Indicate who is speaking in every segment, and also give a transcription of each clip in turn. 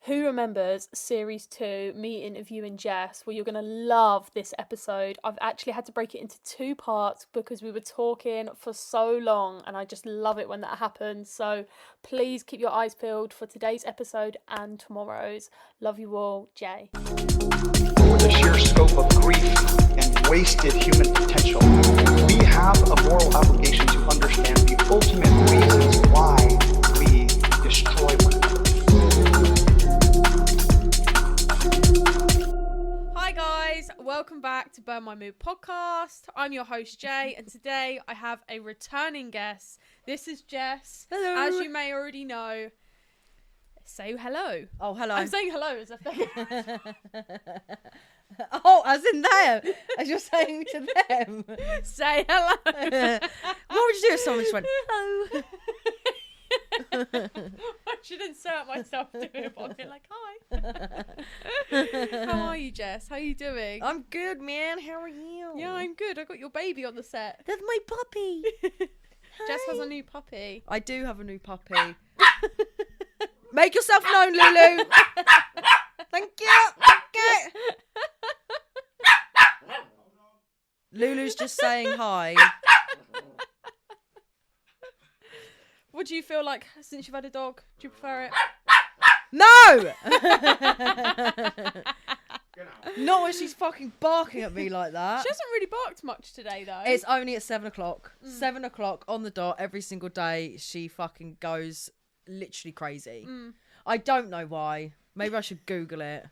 Speaker 1: Who remembers series 2, me interviewing Jess? Well, you're going to love this episode. I've actually had to break it into 2 parts because we were talking for so long and I just love it when that happens. So please keep your eyes peeled for today's episode and tomorrow's. Love you all, Jay.
Speaker 2: For the sheer scope of grief and wasted human potential, we have a moral obligation to understand the ultimate reasons why we destroy one another.
Speaker 1: Hi guys, welcome back to Burn My Mood podcast. I'm your host Jay, and today I have a returning guest. This is Jess.
Speaker 3: Hello.
Speaker 1: As you may already know, say hello.
Speaker 3: Oh, hello.
Speaker 1: I'm saying hello as a thing.
Speaker 3: Oh, as in them. As you're saying to them.
Speaker 1: Say hello.
Speaker 3: What would you do if someone just went, hello?
Speaker 1: I should insert myself doing it, but I've been like, hi. How are you, Jess? How are you doing?
Speaker 3: I'm good, man. How are you?
Speaker 1: Yeah, I'm good. I got your baby on the set.
Speaker 3: That's my puppy.
Speaker 1: Jess has a new puppy.
Speaker 3: I do have a new puppy. Make yourself known, Lulu. Thank you. Okay. Lulu's just saying hi.
Speaker 1: What do you feel like since you've had a dog? Do you prefer it?
Speaker 3: No! Not when she's fucking barking at me like that.
Speaker 1: She hasn't really barked much today, though.
Speaker 3: It's only at 7 o'clock. 7 o'clock on the dot every single day. She fucking goes literally crazy. I don't know why. Maybe I should Google it.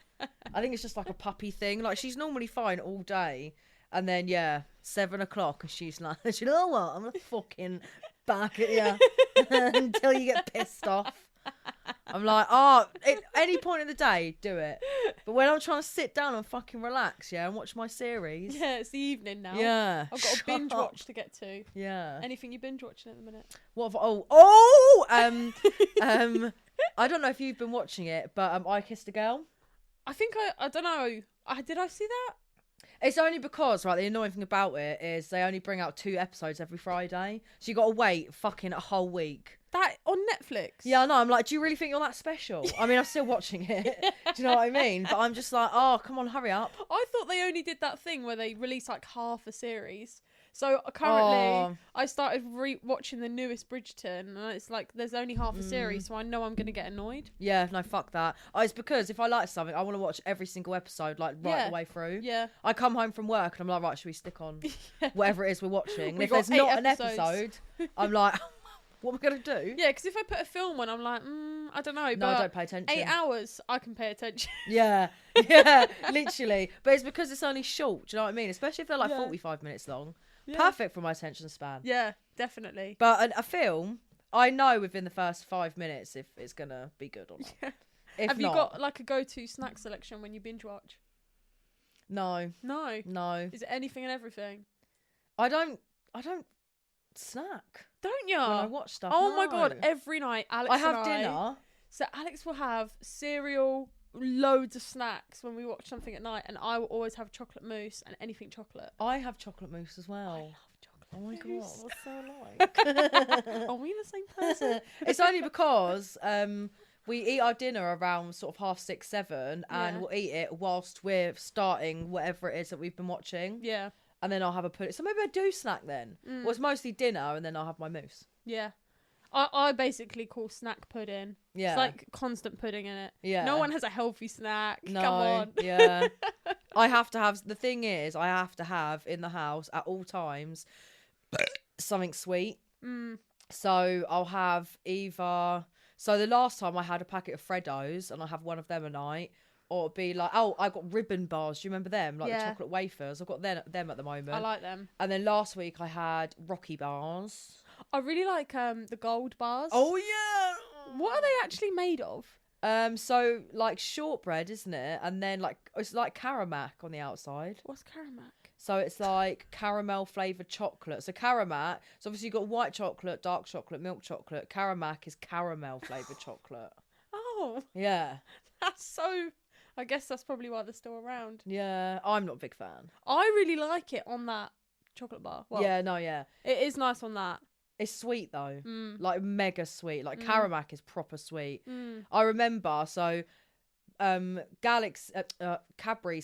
Speaker 3: I think it's just like a puppy thing. Like, she's normally fine all day. And then, 7 o'clock, and she's like, you know what? I'm going to fucking back at you until you get pissed off. I'm like, at any point in the day, do it. But when I'm trying to sit down and fucking relax, and watch my series.
Speaker 1: Yeah, it's the evening now.
Speaker 3: Yeah.
Speaker 1: I've got a binge watch to get to.
Speaker 3: Yeah.
Speaker 1: Anything you binge watching at the minute?
Speaker 3: What have I don't know if you've been watching it, but I Kissed a Girl.
Speaker 1: I think I don't know. Did I see that?
Speaker 3: It's only because, right, the annoying thing about it is they only bring out 2 episodes every Friday. So you got to wait fucking a whole week.
Speaker 1: That on Netflix?
Speaker 3: Yeah, I know. I'm like, do you really think you're that special? I mean, I'm still watching it. Do you know what I mean? But I'm just like, oh, come on, hurry up.
Speaker 1: I thought they only did that thing where they release like half a series. So currently, I started watching the newest Bridgerton, and it's like there's only half a series, so I know I'm gonna get annoyed.
Speaker 3: Yeah, no, fuck that. It's because if I like something, I want to watch every single episode, like right the way through.
Speaker 1: Yeah.
Speaker 3: I come home from work and I'm like, right, should we stick on whatever it is we're watching? And if
Speaker 1: got
Speaker 3: there's
Speaker 1: 8
Speaker 3: not
Speaker 1: episodes.
Speaker 3: an episode, I'm like, what am I gonna do?
Speaker 1: Yeah, because if I put a film on, I'm like, I don't know.
Speaker 3: No,
Speaker 1: but
Speaker 3: I don't pay attention.
Speaker 1: 8 hours, I can pay attention.
Speaker 3: Yeah, literally. But it's because it's only short. Do you know what I mean? Especially if they're like 45 minutes long.
Speaker 1: Yeah.
Speaker 3: Perfect for my attention span.
Speaker 1: Yeah, definitely.
Speaker 3: But a film, I know within the first 5 minutes if it's gonna be good or not.
Speaker 1: Yeah.
Speaker 3: If
Speaker 1: Have
Speaker 3: not,
Speaker 1: you got like a go-to snack selection when you binge watch?
Speaker 3: No.
Speaker 1: No. Is it anything and everything?
Speaker 3: I don't snack
Speaker 1: Don't you?
Speaker 3: when I watch stuff.
Speaker 1: Oh my
Speaker 3: no.
Speaker 1: god! Every night, Alex
Speaker 3: I have
Speaker 1: and
Speaker 3: dinner.
Speaker 1: So Alex will have cereal, loads of snacks when we watch something at night, and I will always have chocolate mousse and anything chocolate.
Speaker 3: I have chocolate mousse as well.
Speaker 1: I love chocolate
Speaker 3: Oh my god,
Speaker 1: mousse.
Speaker 3: what's so like?
Speaker 1: Are we the same person?
Speaker 3: It's only because we eat our dinner around sort of 6:30, 7, and
Speaker 1: Yeah.
Speaker 3: we'll eat it whilst we're starting whatever it is that we've been watching.
Speaker 1: Yeah.
Speaker 3: And then I'll have a pudding. So maybe I do snack then. Well, it's mostly dinner, and then I'll have my mousse.
Speaker 1: Yeah. I basically call snack pudding.
Speaker 3: Yeah.
Speaker 1: It's like constant pudding in it.
Speaker 3: Yeah.
Speaker 1: No one has a healthy snack.
Speaker 3: No,
Speaker 1: Come on.
Speaker 3: Yeah. I have to have, the thing is, I have to have in the house at all times something sweet. So I'll have either, so the last time I had a packet of Freddos and I have one of them a night, or it'd be like, I got ribbon bars. Do you remember them? Like the chocolate wafers. I've got them at the moment.
Speaker 1: I like them.
Speaker 3: And then last week I had Rocky bars.
Speaker 1: I really like the gold bars.
Speaker 3: Oh yeah.
Speaker 1: What are they actually made of?
Speaker 3: So like shortbread, isn't it? And then like it's like Caramac on the outside.
Speaker 1: What's Caramac?
Speaker 3: So it's like caramel flavoured chocolate. So Caramac, so obviously you've got white chocolate, dark chocolate, milk chocolate. Caramac is caramel flavoured chocolate.
Speaker 1: Oh,
Speaker 3: Yeah.
Speaker 1: that's so... I guess that's probably why they're still around.
Speaker 3: Yeah. I'm not a big fan.
Speaker 1: I really like it on that chocolate bar. Well,
Speaker 3: Yeah, no, yeah.
Speaker 1: it is nice on that.
Speaker 3: It's sweet though.
Speaker 1: Mm.
Speaker 3: Like mega sweet. Like Caramac is proper sweet.
Speaker 1: Mm.
Speaker 3: I remember, so Cadbury's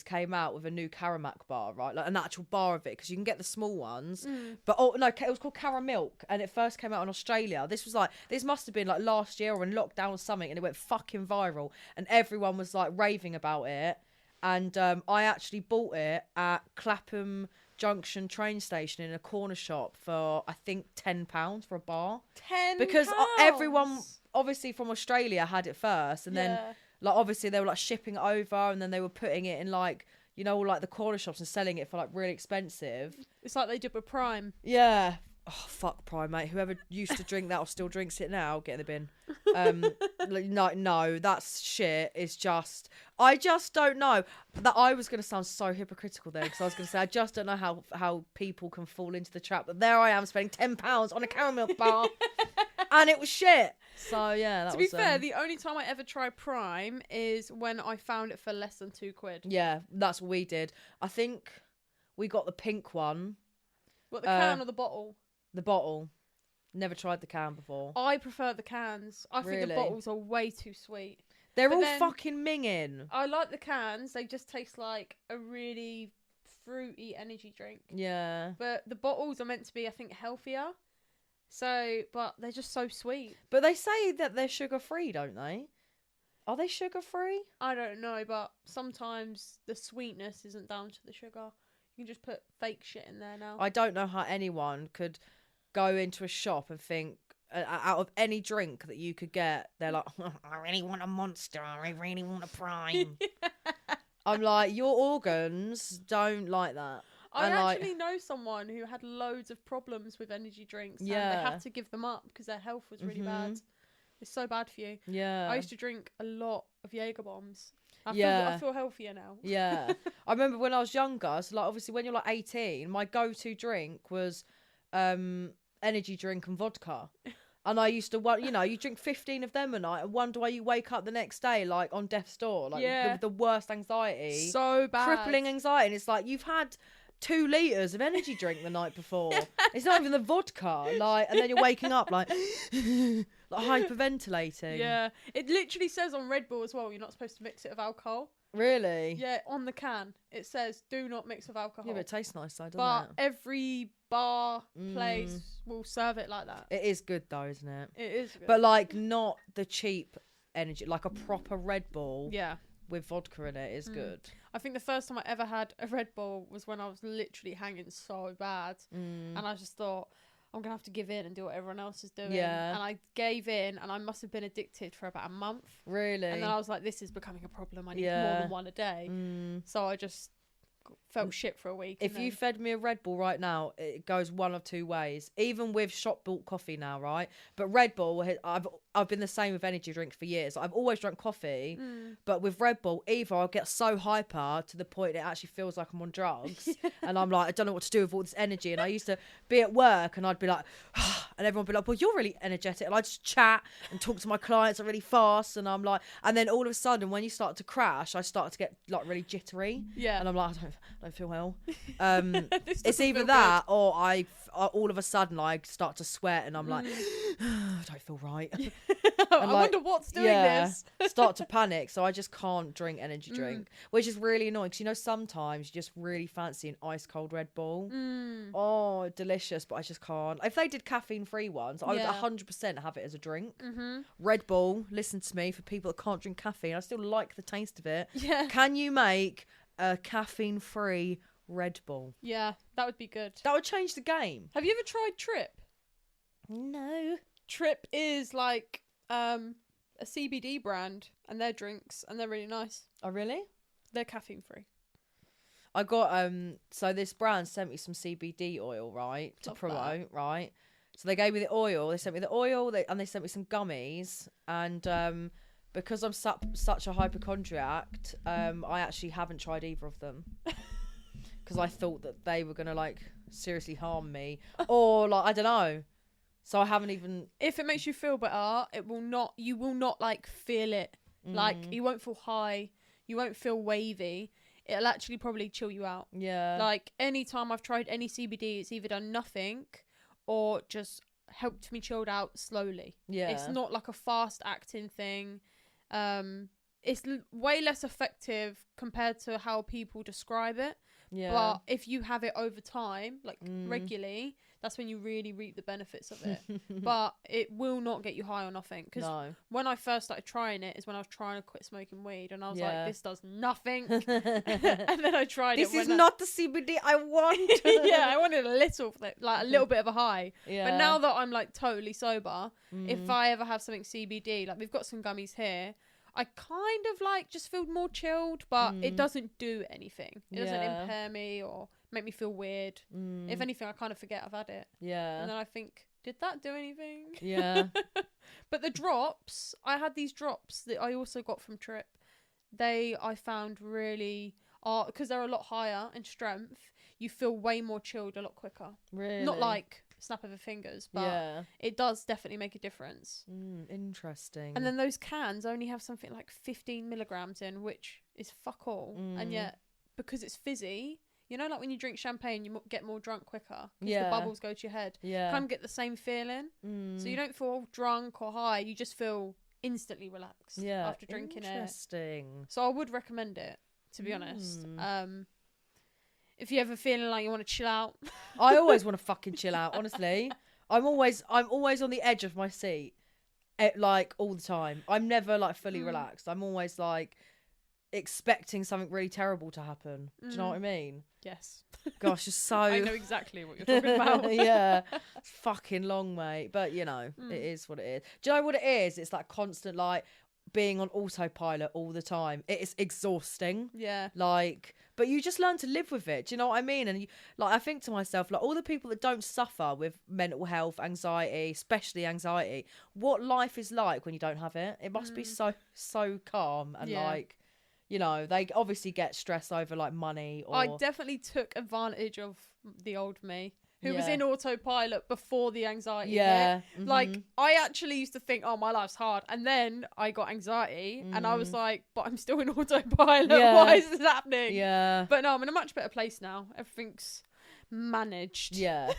Speaker 3: came out with a new Caramac bar, right? Like an actual bar of it, because you can get the small ones.
Speaker 1: Mm.
Speaker 3: But it was called Caramilk, and it first came out in Australia. This must have been like last year or in lockdown or something, and it went fucking viral, and everyone was like raving about it. And I actually bought it at Clapham Junction train station in a corner shop for I think £10 for a bar.
Speaker 1: £10
Speaker 3: because everyone obviously from Australia had it first, and then like obviously they were like shipping it over, and then they were putting it in like, you know, all like the corner shops and selling it for like really expensive.
Speaker 1: It's like they did with Prime.
Speaker 3: Yeah. Oh, fuck Prime, mate. Whoever used to drink that or still drinks it now, get in the bin. No, that's shit. It's just, I just don't know. That I was going to sound so hypocritical there, because I was going to say, I just don't know how people can fall into the trap that there I am spending £10 on a caramel bar and it was shit. So yeah, that
Speaker 1: to
Speaker 3: was,
Speaker 1: be fair, the only time I ever tried Prime is when I found it for less than £2.
Speaker 3: Yeah, that's what we did. I think we got the pink one.
Speaker 1: What, the can or the bottle?
Speaker 3: The bottle. Never tried the can before.
Speaker 1: I prefer the cans. I think the
Speaker 3: Really?
Speaker 1: bottles are way too sweet.
Speaker 3: They're
Speaker 1: But
Speaker 3: all
Speaker 1: then-
Speaker 3: fucking minging.
Speaker 1: I like the cans. They just taste like a really fruity energy drink.
Speaker 3: Yeah.
Speaker 1: But the bottles are meant to be, I think, healthier. So, but they're just so sweet.
Speaker 3: But they say that they're sugar-free, don't they? Are they sugar-free?
Speaker 1: I don't know, but sometimes the sweetness isn't down to the sugar. You can just put fake shit in there now.
Speaker 3: I don't know how anyone could go into a shop and think, out of any drink that you could get, they're like, I really want a Monster, I really want a Prime. I'm like, your organs don't like that.
Speaker 1: I
Speaker 3: And, like-
Speaker 1: actually know someone who had loads of problems with energy drinks. And
Speaker 3: Yeah.
Speaker 1: they had to give them up because their health was really bad. It's so bad for you.
Speaker 3: Yeah.
Speaker 1: I used to drink a lot of Jaeger bombs. I
Speaker 3: Yeah.
Speaker 1: feel healthier now.
Speaker 3: Yeah. I remember when I was younger, so like obviously when you're like 18, my go-to drink was energy drink and vodka. And I used to, you know, you drink 15 of them a night and wonder why you wake up the next day like on death's door, like
Speaker 1: Yeah.
Speaker 3: the worst anxiety,
Speaker 1: So bad.
Speaker 3: crippling anxiety. And it's like you've had 2 litres of energy drink the night before. It's not even the vodka, like, and then you're waking up like hyperventilating.
Speaker 1: Yeah. It literally says on Red Bull as well, you're not supposed to mix it with alcohol.
Speaker 3: Really?
Speaker 1: Yeah, on the can. It says, do not mix with alcohol.
Speaker 3: Yeah, but it tastes nice though, doesn't
Speaker 1: But
Speaker 3: it?
Speaker 1: every bar, place will serve it like that.
Speaker 3: It is good though, isn't it?
Speaker 1: It is good.
Speaker 3: But like not the cheap energy, like a proper Red Bull
Speaker 1: yeah.
Speaker 3: with vodka in it is good.
Speaker 1: I think the first time I ever had a Red Bull was when I was literally hanging so bad. And I just thought, I'm going to have to give in and do what everyone else is doing.
Speaker 3: Yeah.
Speaker 1: And I gave in, and I must have been addicted for about a month.
Speaker 3: Really?
Speaker 1: And then I was like, this is becoming a problem. I need more
Speaker 3: Yeah.
Speaker 1: than one a day. So I just felt shit for a week.
Speaker 3: If you fed me a Red Bull right now, it goes one of 2 ways. Even with shop bought coffee now, right? But Red Bull, I've been the same with energy drinks for years. I've always drunk coffee, but with Red Bull, either I'll get so hyper to the point it actually feels like I'm on drugs, and I'm like, I don't know what to do with all this energy. And I used to be at work, and I'd be like, and everyone would be like, well, you're really energetic, and I just chat and talk to my clients really fast, and I'm like, and then all of a sudden, when you start to crash, I start to get like really jittery,
Speaker 1: Yeah.
Speaker 3: and I'm like, I don't feel well.
Speaker 1: This
Speaker 3: It's
Speaker 1: doesn't
Speaker 3: either
Speaker 1: feel
Speaker 3: that or I all of a sudden I start to sweat and I'm like, I don't feel right.
Speaker 1: good.
Speaker 3: And,
Speaker 1: I
Speaker 3: like,
Speaker 1: wonder what's doing this.
Speaker 3: start to panic. So I just can't drink energy drink, which is really annoying because, you know, sometimes you just really fancy an ice cold Red Bull. Oh, delicious, but I just can't. If they did caffeine free ones, I would
Speaker 1: Yeah.
Speaker 3: 100% have it as a drink. Red Bull, listen to me, for people that can't drink caffeine, I still like the taste of it.
Speaker 1: Yeah.
Speaker 3: Can you make a caffeine free Red Bull?
Speaker 1: Yeah, that would be good.
Speaker 3: That would change the game.
Speaker 1: Have you ever tried Trip?
Speaker 3: No.
Speaker 1: Trip is like a CBD brand, and their drinks, and they're really nice.
Speaker 3: Oh, really?
Speaker 1: They're caffeine free.
Speaker 3: I got so this brand sent me some CBD oil, right, to
Speaker 1: Love
Speaker 3: promote, right? So they gave me the oil. They sent me the oil, and they sent me some gummies. And because I'm such a hypochondriac, I actually haven't tried either of them because I thought that they were gonna like seriously harm me, or like I don't know. So I haven't even.
Speaker 1: If it makes you feel better, it will not. You will not like feel it. Like you won't feel high. You won't feel wavy. It'll actually probably chill you out.
Speaker 3: Yeah.
Speaker 1: Like any time I've tried any CBD, it's either done nothing or just helped me chilled out slowly.
Speaker 3: Yeah.
Speaker 1: It's not like a fast acting thing. it's way less effective compared to how people describe it.
Speaker 3: Yeah.
Speaker 1: But if you have it over time, like regularly, that's when you really reap the benefits of it. But it will not get you high or nothing. Because when I first started trying it is when I was trying to quit smoking weed. And I was like, this does nothing. And then I tried
Speaker 3: this
Speaker 1: it.
Speaker 3: This is not the CBD I want.
Speaker 1: Yeah, I wanted a little bit of a high.
Speaker 3: Yeah.
Speaker 1: But now that I'm like totally sober, if I ever have something CBD, like we've got some gummies here, I kind of like just feel more chilled, but it doesn't do anything. It doesn't impair me or make me feel weird. If anything, I kind of forget I've had it. Yeah. And then I think, did that do anything?
Speaker 3: Yeah.
Speaker 1: But the drops, I had these drops that I also got from Trip. I found really are, because they're a lot higher in strength, you feel way more chilled a lot quicker.
Speaker 3: Really?
Speaker 1: Not like snap of the fingers, but it does definitely make a difference.
Speaker 3: Interesting.
Speaker 1: And then those cans only have something like 15 milligrams in, which is fuck all. And yet, because it's fizzy, you know, like when you drink champagne, you get more drunk quicker because the bubbles go to your head. Yeah. Kind of get the same feeling. So you don't feel drunk or high. You just feel instantly relaxed after drinking it.
Speaker 3: Interesting.
Speaker 1: So I would recommend it, to be honest. If you're ever feeling like you want to chill out.
Speaker 3: I always want to fucking chill out, honestly. I'm always on the edge of my seat, like all the time. I'm never like fully relaxed. I'm always like expecting something really terrible to happen. Do you know what I mean?
Speaker 1: Yes.
Speaker 3: Gosh, it's so...
Speaker 1: I know exactly what you're talking about.
Speaker 3: Yeah. It's fucking long, mate. But, you know, it is what it is. Do you know what it is? It's like constant, like, being on autopilot all the time. It's exhausting. Yeah. Like... But you just learn to live with it. Do you know what I mean? And I think to myself, like all the people that don't suffer with mental health, anxiety, especially anxiety, what life is like when you don't have it. It must be so calm and like, you know, they obviously get stressed over like money. Or...
Speaker 1: I definitely took advantage of the old me. Who was in autopilot before the anxiety hit. Like, I actually used to think, oh, my life's hard. And then I got anxiety and I was like, but I'm still in autopilot. Why is this happening? Yeah. But no, I'm in a much better place now. Everything's managed. Yeah.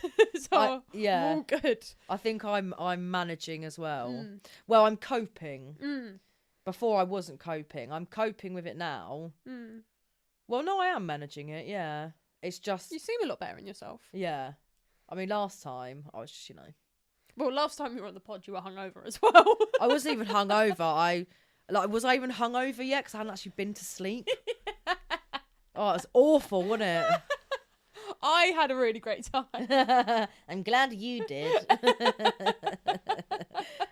Speaker 1: So, all good.
Speaker 3: I think I'm managing as well. Well, I'm coping. Before I wasn't coping. I'm coping with it now. Well, no, I am managing it, yeah. It's just...
Speaker 1: You seem a lot better in yourself.
Speaker 3: Yeah. I mean, last time, I was just, you know...
Speaker 1: Well, last time you were on the pod, you were hungover as well.
Speaker 3: I wasn't even hungover. Was I even hungover yet? Because I hadn't actually been to sleep. Oh, it was awful, wasn't it?
Speaker 1: I had a really great time.
Speaker 3: I'm glad you did.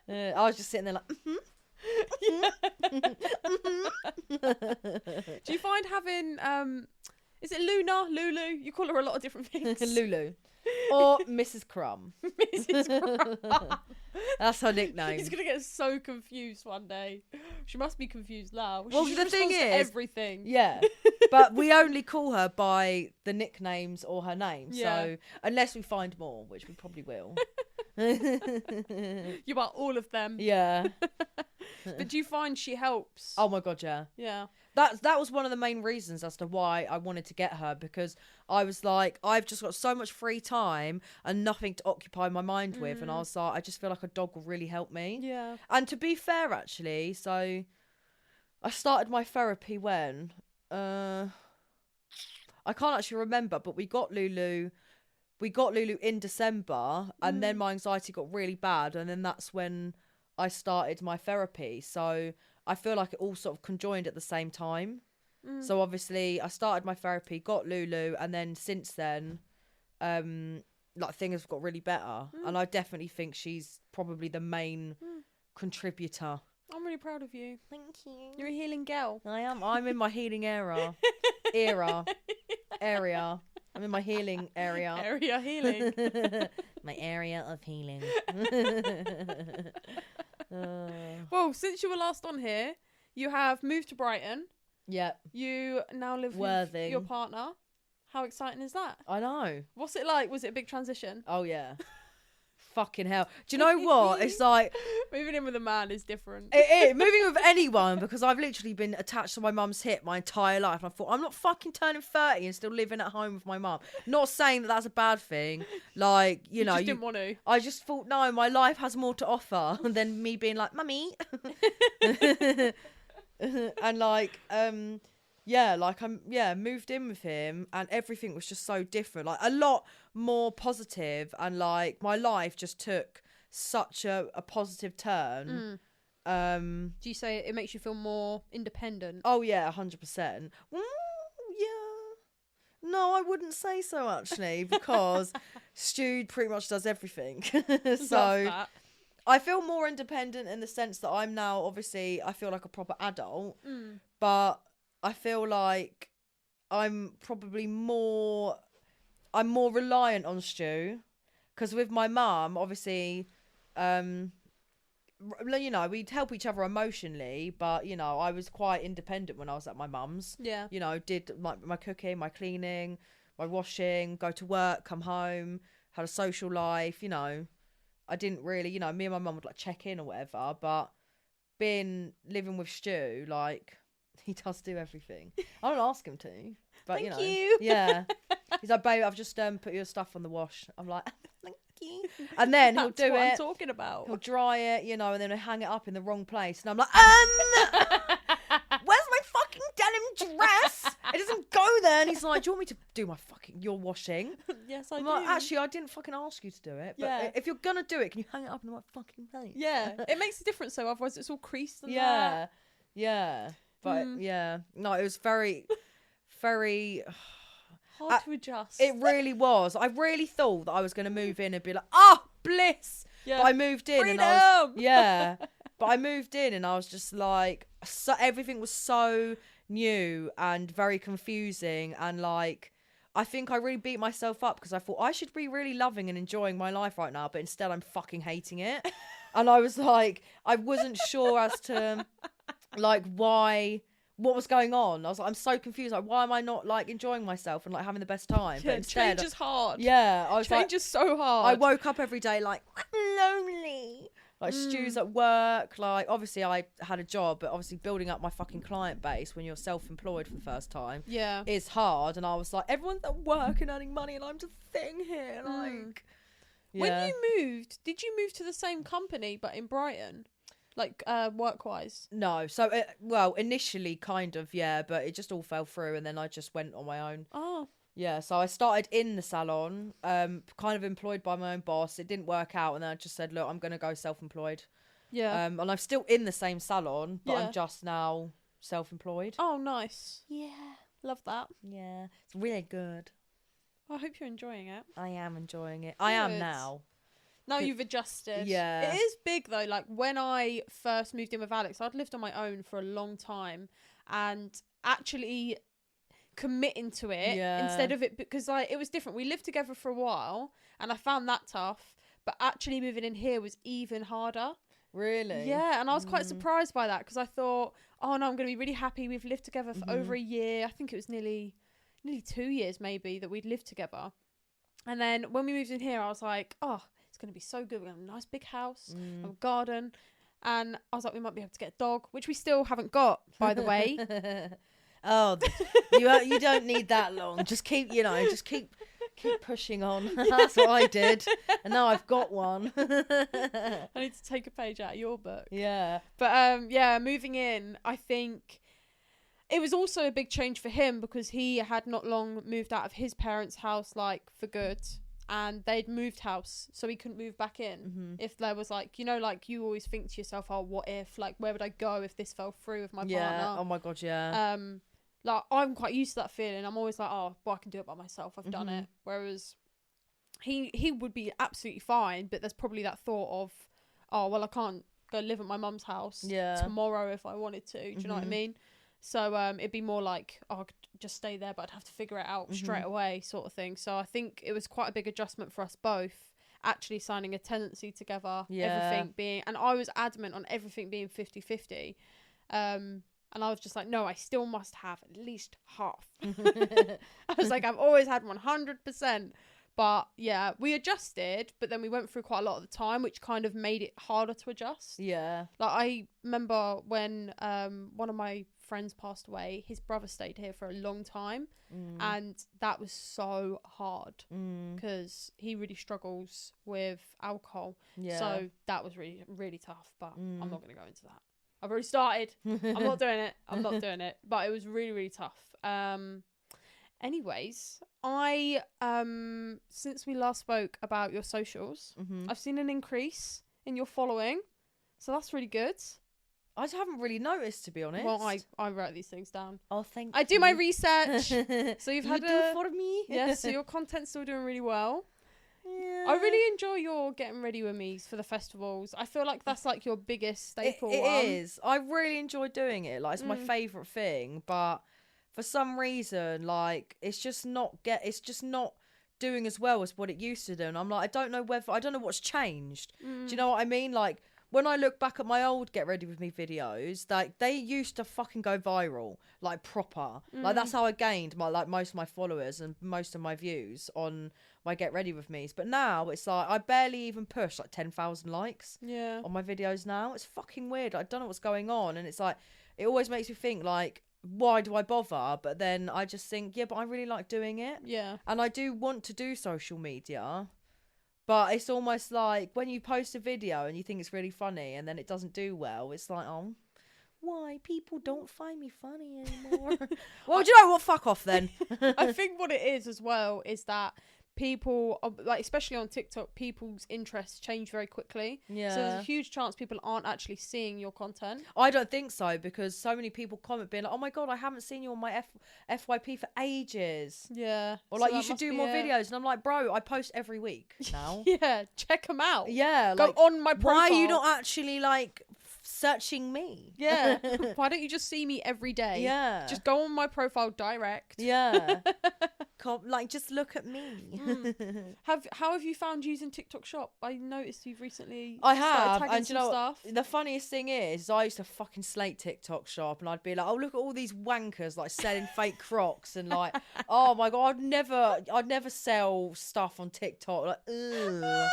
Speaker 3: I was just sitting there like...
Speaker 1: Do you find having... is it Luna? Lulu? You call her a lot of different things.
Speaker 3: Lulu. Or Mrs. Crumb.
Speaker 1: Mrs. Crumb.
Speaker 3: That's her nickname.
Speaker 1: She's going to get so confused one day. She must be confused now.
Speaker 3: Well, the thing is...
Speaker 1: everything.
Speaker 3: Yeah. But we only call her by the nicknames or her name. Yeah. So, unless we find more, which we probably will.
Speaker 1: You want all of them.
Speaker 3: Yeah.
Speaker 1: But do you find she helps?
Speaker 3: Oh my God, yeah.
Speaker 1: Yeah.
Speaker 3: That was one of the main reasons as to why I wanted to get her, because I was like, I've just got so much free time and nothing to occupy my mind with, and I was like, I just feel like a dog will really help me. Yeah. And to be fair, actually, so I started my therapy when I can't actually remember, but we got Lulu in December, and then my anxiety got really bad, and then that's when I started my therapy. So I feel like it all sort of conjoined at the same time. So obviously I started my therapy, got Lulu, and then since then, like things have got really better. And I definitely think she's probably the main contributor.
Speaker 1: I'm really proud of you.
Speaker 3: Thank you.
Speaker 1: You're a healing girl.
Speaker 3: I am. I'm in my healing area. I'm in my healing area.
Speaker 1: Area healing.
Speaker 3: My area of healing.
Speaker 1: Well, since you were last on here, you have moved to Brighton. Yeah. You now live with your partner. How exciting is that?
Speaker 3: I know.
Speaker 1: What's it like? Was it a big transition?
Speaker 3: Oh, yeah. Fucking hell. Do you know what? It's like...
Speaker 1: Moving in with a man is different.
Speaker 3: It is. Moving with anyone, because I've literally been attached to my mum's hip my entire life. And I thought, I'm not fucking turning 30 and still living at home with my mum. Not saying that that's a bad thing. Like, you know...
Speaker 1: just didn't want to.
Speaker 3: I just thought, no, my life has more to offer than me being like, Mummy. And like yeah, like moved in with him, and everything was just so different, like a lot more positive, and like my life just took such a positive turn.
Speaker 1: Do you say it makes you feel more independent?
Speaker 3: Oh yeah, 100%. Yeah, no, I wouldn't say so actually, because Stu pretty much does everything. So I feel more independent in the sense that I'm now, obviously I feel like a proper adult, but I feel like I'm more reliant on Stu, because with my mum, obviously, you know, we'd help each other emotionally, but you know, I was quite independent when I was at my mum's.
Speaker 1: Yeah.
Speaker 3: You know, did my cooking, my cleaning, my washing, go to work, come home, had a social life. You know, I didn't really, you know, me and my mum would like check in or whatever, but living with Stu, like, he does do everything. I don't ask him to, but
Speaker 1: Thank
Speaker 3: you know,
Speaker 1: you.
Speaker 3: yeah. He's like, babe, I've just put your stuff on the wash. I'm like, thank you. And then he'll do
Speaker 1: what
Speaker 3: it.
Speaker 1: I'm talking about.
Speaker 3: He'll dry it, you know, and then he'll hang it up in the wrong place. And I'm like, where's my fucking denim dress? It doesn't go there. And he's like, do you want me to do your washing?
Speaker 1: Yes, I
Speaker 3: I'm
Speaker 1: do.
Speaker 3: like, actually, I didn't fucking ask you to do it. But
Speaker 1: Yeah.
Speaker 3: if you're gonna do it, can you hang it up in the right fucking place?
Speaker 1: Yeah, it makes a difference though, otherwise it's all creased and
Speaker 3: Yeah. Yeah. But yeah. No, it was very, very
Speaker 1: hard to adjust.
Speaker 3: It really was. I really thought that I was going to move in and be like, oh, bliss.
Speaker 1: Yeah.
Speaker 3: But I moved in
Speaker 1: Freedom!
Speaker 3: and I was, yeah. But I moved in and I was just like, everything was so new and very confusing. And like, I think I really beat myself up because I thought I should be really loving and enjoying my life right now. But instead I'm fucking hating it. And I was like, I wasn't sure as to like what was going on. I was like, I'm so confused. Like, why am I not like enjoying myself and like having the best time?
Speaker 1: Yeah,
Speaker 3: But instead,
Speaker 1: change is hard.
Speaker 3: yeah, I was
Speaker 1: Change is so hard.
Speaker 3: I woke up every day like, I'm lonely. Like Stu's at work. Like, obviously I had a job, but obviously building up my fucking client base when you're self-employed for the first time,
Speaker 1: Yeah,
Speaker 3: is hard. And I was like, everyone's at work and earning money, and I'm just sitting here like. Yeah.
Speaker 1: When you moved, did you move to the same company but in Brighton? Like, work-wise?
Speaker 3: No. So, well, initially kind of, yeah, but it just all fell through and then I just went on my own.
Speaker 1: Oh.
Speaker 3: Yeah, so I started in the salon, kind of employed by my own boss. It didn't work out and then I just said, look, I'm going to go self-employed.
Speaker 1: Yeah.
Speaker 3: And I'm still in the same salon, but
Speaker 1: Yeah.
Speaker 3: I'm just now self-employed.
Speaker 1: Oh, nice.
Speaker 3: Yeah.
Speaker 1: Love that.
Speaker 3: Yeah. It's really good.
Speaker 1: I hope you're enjoying it.
Speaker 3: I am enjoying it. I am
Speaker 1: Good.
Speaker 3: now.
Speaker 1: Now you've adjusted.
Speaker 3: Yeah.
Speaker 1: It is big though. Like when I first moved in with Alex, I'd lived on my own for a long time, and actually committing to it instead of it, because like it was different. We lived together for a while and I found that tough, but actually moving in here was even harder.
Speaker 3: Really?
Speaker 1: Yeah, and I was quite surprised by that because I thought, oh no, I'm going to be really happy. We've lived together for over a year. I think it was nearly 2 years maybe that we'd lived together. And then when we moved in here, I was like, oh, it's going to be so good. We're going to have a nice big house, a garden. And I was like, we might be able to get a dog, which we still haven't got, by the way.
Speaker 3: Oh, you don't need that long. Just keep pushing on. That's what I did, and now I've got one.
Speaker 1: I need to take a page out of your book.
Speaker 3: Yeah,
Speaker 1: but yeah, moving in, I think it was also a big change for him because he had not long moved out of his parents' house, like for good, and they'd moved house, so he couldn't move back in. If there was like, you know, like you always think to yourself, oh, what if, like, where would I go if this fell through with my partner?
Speaker 3: Oh my god, yeah.
Speaker 1: Like I'm quite used to that feeling. I'm always like, oh, well, I can do it by myself. I've done it. Whereas he would be absolutely fine, but there's probably that thought of, oh, well, I can't go live at my mum's house tomorrow if I wanted to. Do you know what I mean? So it'd be more like, oh, I could just stay there, but I'd have to figure it out straight away, sort of thing. So I think it was quite a big adjustment for us both, actually signing a tenancy together, everything being, and I was adamant on everything being 50-50. And I was just like, no, I still must have at least half. I was like, I've always had 100%. But yeah, we adjusted, but then we went through quite a lot of the time, which kind of made it harder to adjust.
Speaker 3: Yeah.
Speaker 1: Like I remember when one of my friends passed away, his brother stayed here for a long time. And that was so hard because he really struggles with alcohol.
Speaker 3: Yeah.
Speaker 1: So that was really, really tough, but I'm not going to go into that. I've already started. I'm not doing it. I'm not doing it. But it was really, really tough. Anyways, I since we last spoke about your socials, I've seen an increase in your following, so that's really good.
Speaker 3: I haven't really noticed, to be honest.
Speaker 1: Well, I write these things down.
Speaker 3: Oh, thank
Speaker 1: I
Speaker 3: you.
Speaker 1: do my research. So you've had
Speaker 3: do for me.
Speaker 1: Yeah, so your content's still doing really well.
Speaker 3: Yeah.
Speaker 1: I really enjoy your getting ready with me for the festivals. I feel like that's like your biggest staple.
Speaker 3: It is. I really enjoy doing it. Like, it's my favourite thing, but for some reason, like, it's just not doing as well as what it used to do. And I'm like, I don't know what's changed. Do you know what I mean? Like, when I look back at my old Get Ready With Me videos, like, they used to fucking go viral, like, proper. Like, that's how I gained most of my followers and most of my views on my Get Ready With Me's. But now it's like I barely even push like 10,000 likes on my videos now. It's fucking weird. I don't know what's going on, and it's like it always makes me think, like, why do I bother? But then I just think, yeah, but I really like doing it.
Speaker 1: Yeah.
Speaker 3: And I do want to do social media. But it's almost like when you post a video and you think it's really funny and then it doesn't do well, it's like, oh, why? People don't find me funny anymore. Well, do you know what? Fuck off then.
Speaker 1: I think what it is as well is that people, like, especially on TikTok, people's interests change very quickly.
Speaker 3: Yeah.
Speaker 1: So there's a huge chance people aren't actually seeing your content.
Speaker 3: I don't think so, because so many people comment being like, oh my God, I haven't seen you on my FYP for ages.
Speaker 1: Yeah.
Speaker 3: Or like, you should do more videos. And I'm like, bro, I post every week now.
Speaker 1: Yeah, check them out.
Speaker 3: Yeah.
Speaker 1: Go
Speaker 3: like,
Speaker 1: on my profile.
Speaker 3: Why are you not actually like searching me?
Speaker 1: Yeah. Why don't you just see me every day?
Speaker 3: Yeah.
Speaker 1: Just go on my profile direct.
Speaker 3: Yeah. Like, just look at me.
Speaker 1: How have you found using TikTok Shop? I noticed you've recently
Speaker 3: I
Speaker 1: started
Speaker 3: have,
Speaker 1: tagging
Speaker 3: and
Speaker 1: some
Speaker 3: you know
Speaker 1: stuff.
Speaker 3: the funniest thing is I used to fucking slate TikTok Shop, and I'd be like, oh, look at all these wankers like selling fake Crocs, and like, oh my God, I'd never sell stuff on TikTok, like, ugh.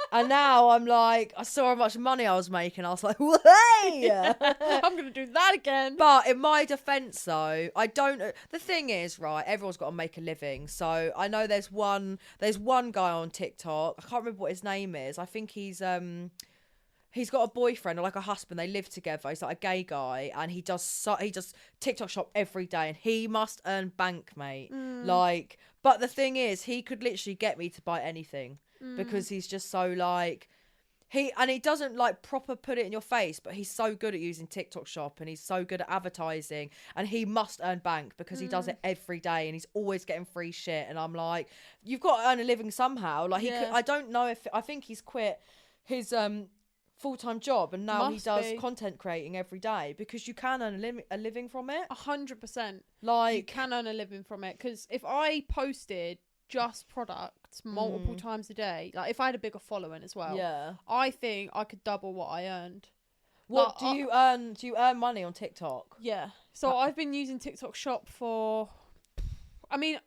Speaker 3: And now I'm like, I saw how much money I was making. I was like, way!
Speaker 1: I'm going to do that again.
Speaker 3: But in my defence, though, I don't. The thing is, right, everyone's got to make a living. So I know there's one guy on TikTok. I can't remember what his name is. I think he's got a boyfriend or like a husband. They live together. He's like a gay guy, and he does TikTok Shop every day, and he must earn bank, mate. Like, but the thing is, he could literally get me to buy anything. Because he's just so like he doesn't like proper put it in your face, but he's so good at using TikTok Shop, and he's so good at advertising, and he must earn bank because he does it every day, and he's always getting free shit. And I'm like, you've got to earn a living somehow. Like, I don't know I think he's quit his full-time job, and now he does content creating every day, because you can earn a living from it.
Speaker 1: 100%.
Speaker 3: Like,
Speaker 1: you can earn a living from it, because if I posted just products multiple times a day, like if I had a bigger following as well, I think I could double what I earned.
Speaker 3: What do you earn? Do you earn money on TikTok?
Speaker 1: Yeah. So I've been using TikTok Shop for, I mean,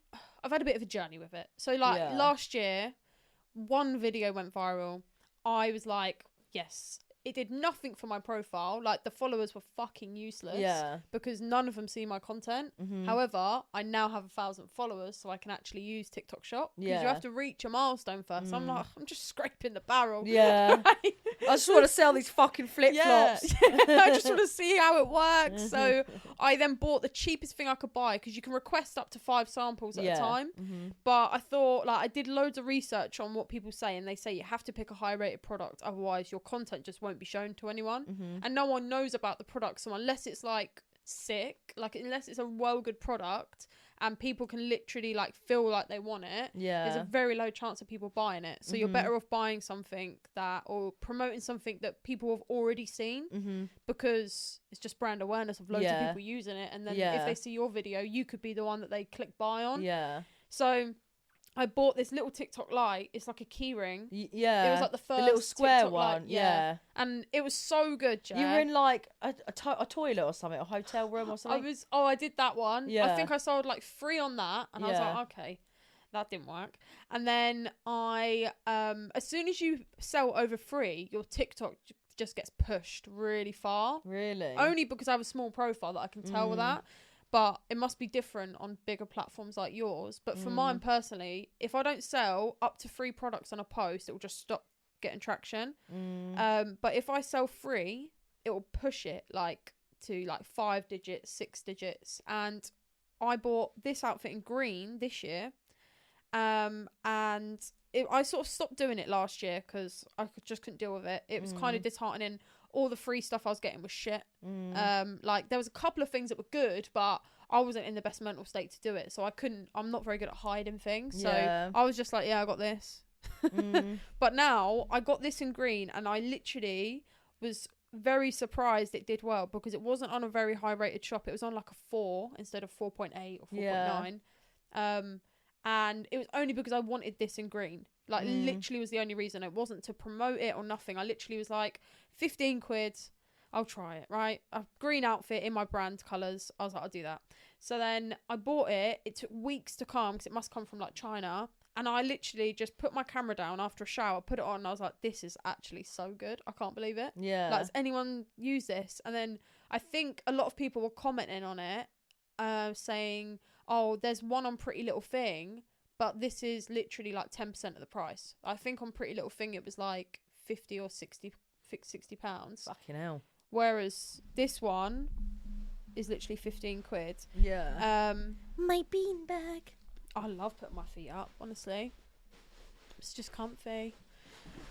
Speaker 1: I've had a bit of a journey with it. So like last year, one video went viral. I was like, yes. It did nothing for my profile. Like, the followers were fucking useless. Yeah. Because none of them see my content. However, I now have 1,000 followers, so I can actually use TikTok Shop. Because you have to reach a milestone first. I'm like, I'm just scraping the barrel.
Speaker 3: Yeah. Right? I just want to sell these fucking flip-flops.
Speaker 1: I just want to see how it works. So I then bought the cheapest thing I could buy, because you can request up to 5 samples at a time. But I thought, like, I did loads of research on what people say, and they say you have to pick a high-rated product, otherwise your content just won't be shown to anyone. And no one knows about the product, so unless it's like sick, like unless it's a well good product and people can literally like feel like they want it, there's a very low chance of people buying it. So you're better off buying something that, or promoting something that people have already seen, because it's just brand awareness of loads of people using it, and then if they see your video, you could be the one that they click buy on. So I bought this little TikTok light. It's like a key ring.
Speaker 3: Yeah.
Speaker 1: It was like the first
Speaker 3: little square
Speaker 1: TikTok
Speaker 3: one.
Speaker 1: light. Yeah. And it was so good, Jess.
Speaker 3: You were in like a toilet or something, a hotel room or something?
Speaker 1: I did that one.
Speaker 3: Yeah.
Speaker 1: I think I sold like 3 on that. And I was like, okay, that didn't work. And then I, as soon as you sell over 3, your TikTok just gets pushed really far.
Speaker 3: Really?
Speaker 1: Only because I have a small profile that I can tell with that. But it must be different on bigger platforms like yours. But for mine personally, if I don't sell up to 3 products on a post, it will just stop getting traction. But if I sell 3, it will push it like to like 5 digits, 6 digits. And I bought this outfit in green this year. And I sort of stopped doing it last year because I just couldn't deal with it. It was kind of disheartening. All the free stuff I was getting was shit. Like there was a couple of things that were good, but I wasn't in the best mental state to do it. So I'm not very good at hiding things. So I was just like, yeah, I got this. But now I got this in green, and I literally was very surprised it did well, because it wasn't on a very high rated shop. It was on like a 4 instead of 4.8 or 4.9. And it was only because I wanted this in green. Like literally was the only reason. It wasn't to promote it or nothing. I literally was like, 15 quid, I'll try it, right? A green outfit in my brand colours. I was like, I'll do that. So then I bought it. It took weeks to come because it must come from like China. And I literally just put my camera down after a shower, put it on, and I was like, this is actually so good. I can't believe it.
Speaker 3: Yeah.
Speaker 1: Like, has anyone used this? And then I think a lot of people were commenting on it, saying, oh, there's one on Pretty Little Thing, but this is literally like 10% of the price. I think on Pretty Little Thing it was like 50 or 60 £60.
Speaker 3: Fucking hell.
Speaker 1: Whereas this one is literally 15 quid.
Speaker 3: Yeah. My beanbag.
Speaker 1: I love putting my feet up, honestly. It's just comfy.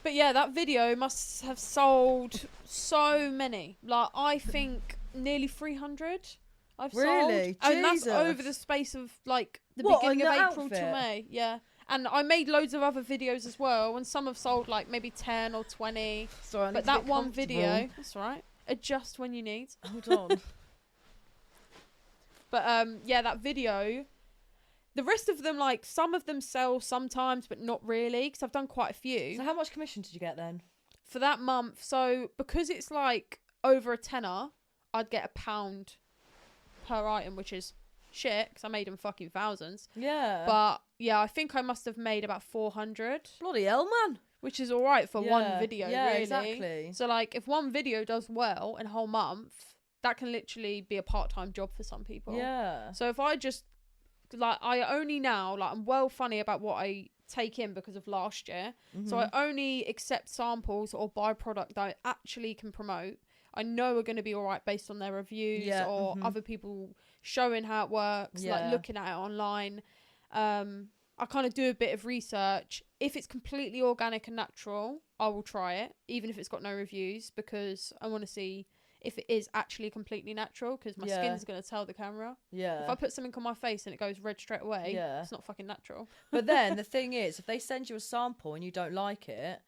Speaker 1: But yeah, that video must have sold so many. Like, I think nearly 300 I've sold.
Speaker 3: Really?
Speaker 1: And that's
Speaker 3: Jesus.
Speaker 1: over the space of like the
Speaker 3: What,
Speaker 1: beginning of
Speaker 3: on the
Speaker 1: April
Speaker 3: outfit?
Speaker 1: to May. Yeah. And I made loads of other videos as well, and some have sold like maybe 10 or 20.
Speaker 3: Sorry, I need
Speaker 1: But
Speaker 3: to
Speaker 1: that
Speaker 3: get
Speaker 1: one
Speaker 3: comfortable.
Speaker 1: video, that's all right. Adjust when you need.
Speaker 3: Hold on.
Speaker 1: But yeah, that video, the rest of them, like, some of them sell sometimes, but not really, because I've done quite a few.
Speaker 3: So how much commission did you get then?
Speaker 1: For that month. So because it's like over a tenner, I'd get £1 per item, which is shit, because I made them fucking thousands.
Speaker 3: Yeah.
Speaker 1: But yeah, I think I must have made about 400,
Speaker 3: Bloody hell, man.
Speaker 1: which is all right for one video,
Speaker 3: Yeah,
Speaker 1: really.
Speaker 3: exactly.
Speaker 1: So like, if one video does well in a whole month, that can literally be a part-time job for some people.
Speaker 3: Yeah.
Speaker 1: So if I just, like, I only now, like, I'm well funny about what I take in because of last year. So I only accept samples or buy product that I actually can promote. I know are going to be all right based on their reviews or other people showing how it works, like looking at it online. I kind of do a bit of research. If it's completely organic and natural, I will try it, even if it's got no reviews, because I want to see if it is actually completely natural, because my skin's going to tell the camera.
Speaker 3: Yeah.
Speaker 1: If I put something on my face and it goes red straight away, it's not fucking natural.
Speaker 3: But then the thing is, if they send you a sample and you don't like it,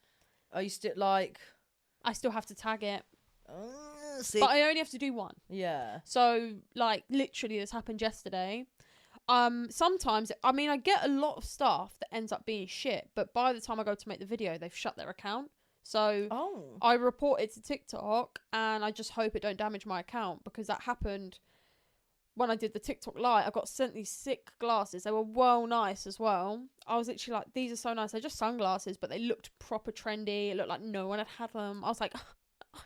Speaker 3: are you still like...
Speaker 1: I still have to tag it.
Speaker 3: See?
Speaker 1: But I only have to do one.
Speaker 3: Yeah.
Speaker 1: So, like, literally this happened yesterday. Sometimes, I mean, I get a lot of stuff that ends up being shit, but by the time I go to make the video, they've shut their account. So I report it to TikTok, and I just hope it don't damage my account, because that happened when I did the TikTok live. I got sent these sick glasses. They were well nice as well. I was literally like, these are so nice. They're just sunglasses, but they looked proper trendy. It looked like no one had them. I was like,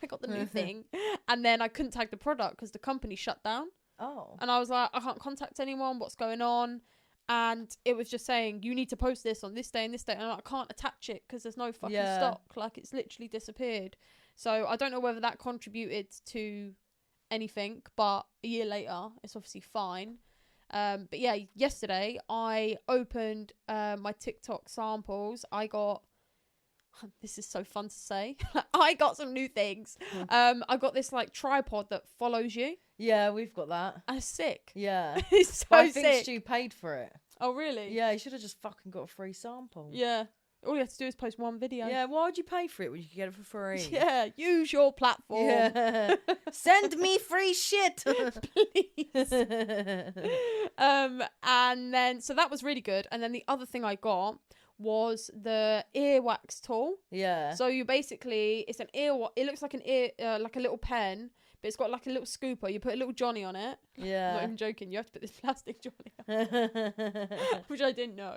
Speaker 1: I got the new thing. And then I couldn't tag the product because the company shut down.
Speaker 3: Oh.
Speaker 1: And I was like, I can't contact anyone. What's going on? And it was just saying, you need to post this on this day and this day. And I'm like, I can't attach it because there's no fucking stock. Like, it's literally disappeared. So I don't know whether that contributed to anything, but a year later, it's obviously fine. But yeah, yesterday I opened my TikTok samples. I got... This is so fun to say. I got some new things. I got this like tripod that follows you.
Speaker 3: Yeah, we've got that.
Speaker 1: And it's sick.
Speaker 3: Yeah.
Speaker 1: It's so
Speaker 3: But I think
Speaker 1: sick.
Speaker 3: Stu paid for it.
Speaker 1: Oh, really?
Speaker 3: Yeah, you should have just fucking got a free sample.
Speaker 1: Yeah. All you have to do is post one video.
Speaker 3: Yeah, why would you pay for it when you could get it for free?
Speaker 1: Yeah, use your platform.
Speaker 3: Yeah. Send me free shit.
Speaker 1: Please. And then, so that was really good. And then the other thing I got was the earwax tool.
Speaker 3: Yeah.
Speaker 1: So you basically, it's an it looks like an ear, like a little pen, but it's got like a little scooper. You put a little Johnny on it. I'm not
Speaker 3: Yeah.
Speaker 1: even joking. You have to put this plastic Johnny on, which I didn't know.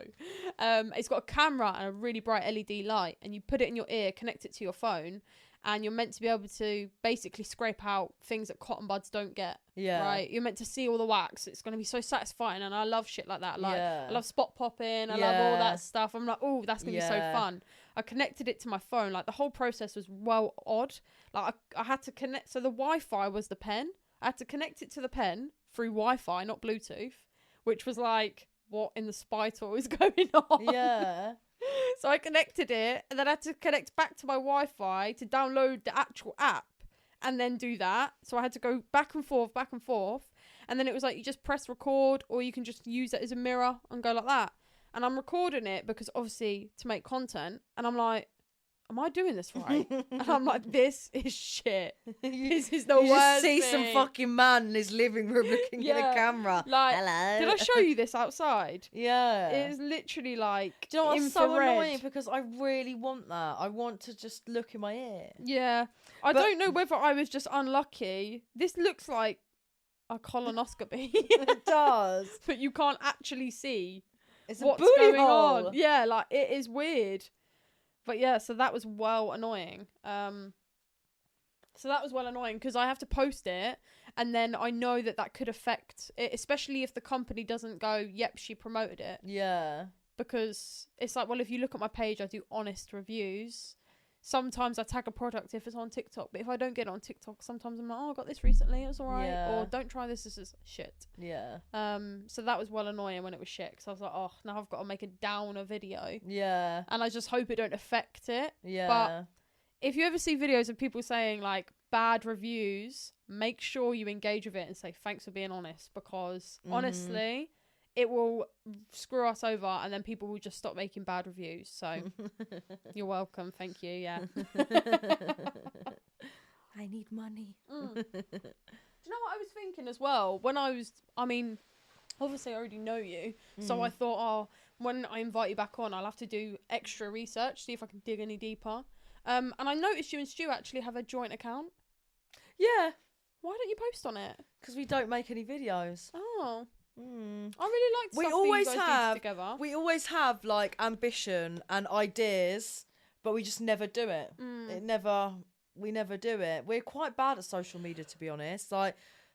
Speaker 1: It's got a camera and a really bright LED light, and you put it in your ear, connect it to your phone, and you're meant to be able to basically scrape out things that cotton buds don't get.
Speaker 3: Yeah.
Speaker 1: Right? You're meant to see all the wax. It's going to be so satisfying, and I love shit like that. Like,
Speaker 3: Yeah.
Speaker 1: I love spot popping. I love all that stuff. I'm like, oh, that's going to be so fun. I connected it to my phone. Like, the whole process was well odd. Like, I had to connect. So the Wi-Fi was the pen. I had to connect it to the pen through Wi-Fi, not Bluetooth, which was like, what in the spy tour is going on?
Speaker 3: Yeah.
Speaker 1: So I connected it, and then I had to connect back to my Wi-Fi to download the actual app and then do that. So I had to go back and forth. And then it was like, you just press record, or you can just use it as a mirror and go like that. And I'm recording it because obviously to make content. And I'm like, am I doing this right? And I'm like, this is shit. This is the worst
Speaker 3: You just see
Speaker 1: thing.
Speaker 3: some fucking man in his living room looking at a camera.
Speaker 1: Like,
Speaker 3: hello.
Speaker 1: did I show you this outside?
Speaker 3: Yeah.
Speaker 1: It is literally like,
Speaker 3: Do you know what's
Speaker 1: infrared.
Speaker 3: so annoying? Because I really want that. I want to just look in my ear.
Speaker 1: Yeah. I don't know whether I was just unlucky. This looks like a colonoscopy.
Speaker 3: It does.
Speaker 1: But you can't actually see
Speaker 3: It's
Speaker 1: what's
Speaker 3: a booty
Speaker 1: going
Speaker 3: hole.
Speaker 1: on. Yeah, like, it is weird. But yeah, so that was well annoying. Because I have to post it, and then I know that could affect it, especially if the company doesn't go, yep, she promoted it.
Speaker 3: Yeah.
Speaker 1: Because it's like, well, if you look at my page, I do honest reviews. Sometimes I tag a product if it's on TikTok, but if I don't get it on TikTok, sometimes I'm like, oh, I got this recently, it was alright.
Speaker 3: Yeah.
Speaker 1: Or don't try this is shit.
Speaker 3: Yeah.
Speaker 1: So that was well annoying when it was shit, because I was like, oh, now I've got to make a downer video.
Speaker 3: Yeah.
Speaker 1: And I just hope it don't affect it.
Speaker 3: Yeah.
Speaker 1: But if you ever see videos of people saying like bad reviews, make sure you engage with it and say thanks for being honest, because honestly, it will screw us over, and then people will just stop making bad reviews. So you're welcome. Thank you. Yeah.
Speaker 3: I need money.
Speaker 1: Do you know what I was thinking as well? Obviously I already know you. So I thought, oh, when I invite you back on, I'll have to do extra research, see if I can dig any deeper. And I noticed you and Stu actually have a joint account.
Speaker 3: Yeah.
Speaker 1: Why don't you post on it?
Speaker 3: Because we don't make any videos.
Speaker 1: Oh. I really like stuff
Speaker 3: We always
Speaker 1: that you guys do together.
Speaker 3: We always have like ambition and ideas, but we just never do it. We never do it. We're quite bad at social media, to be honest.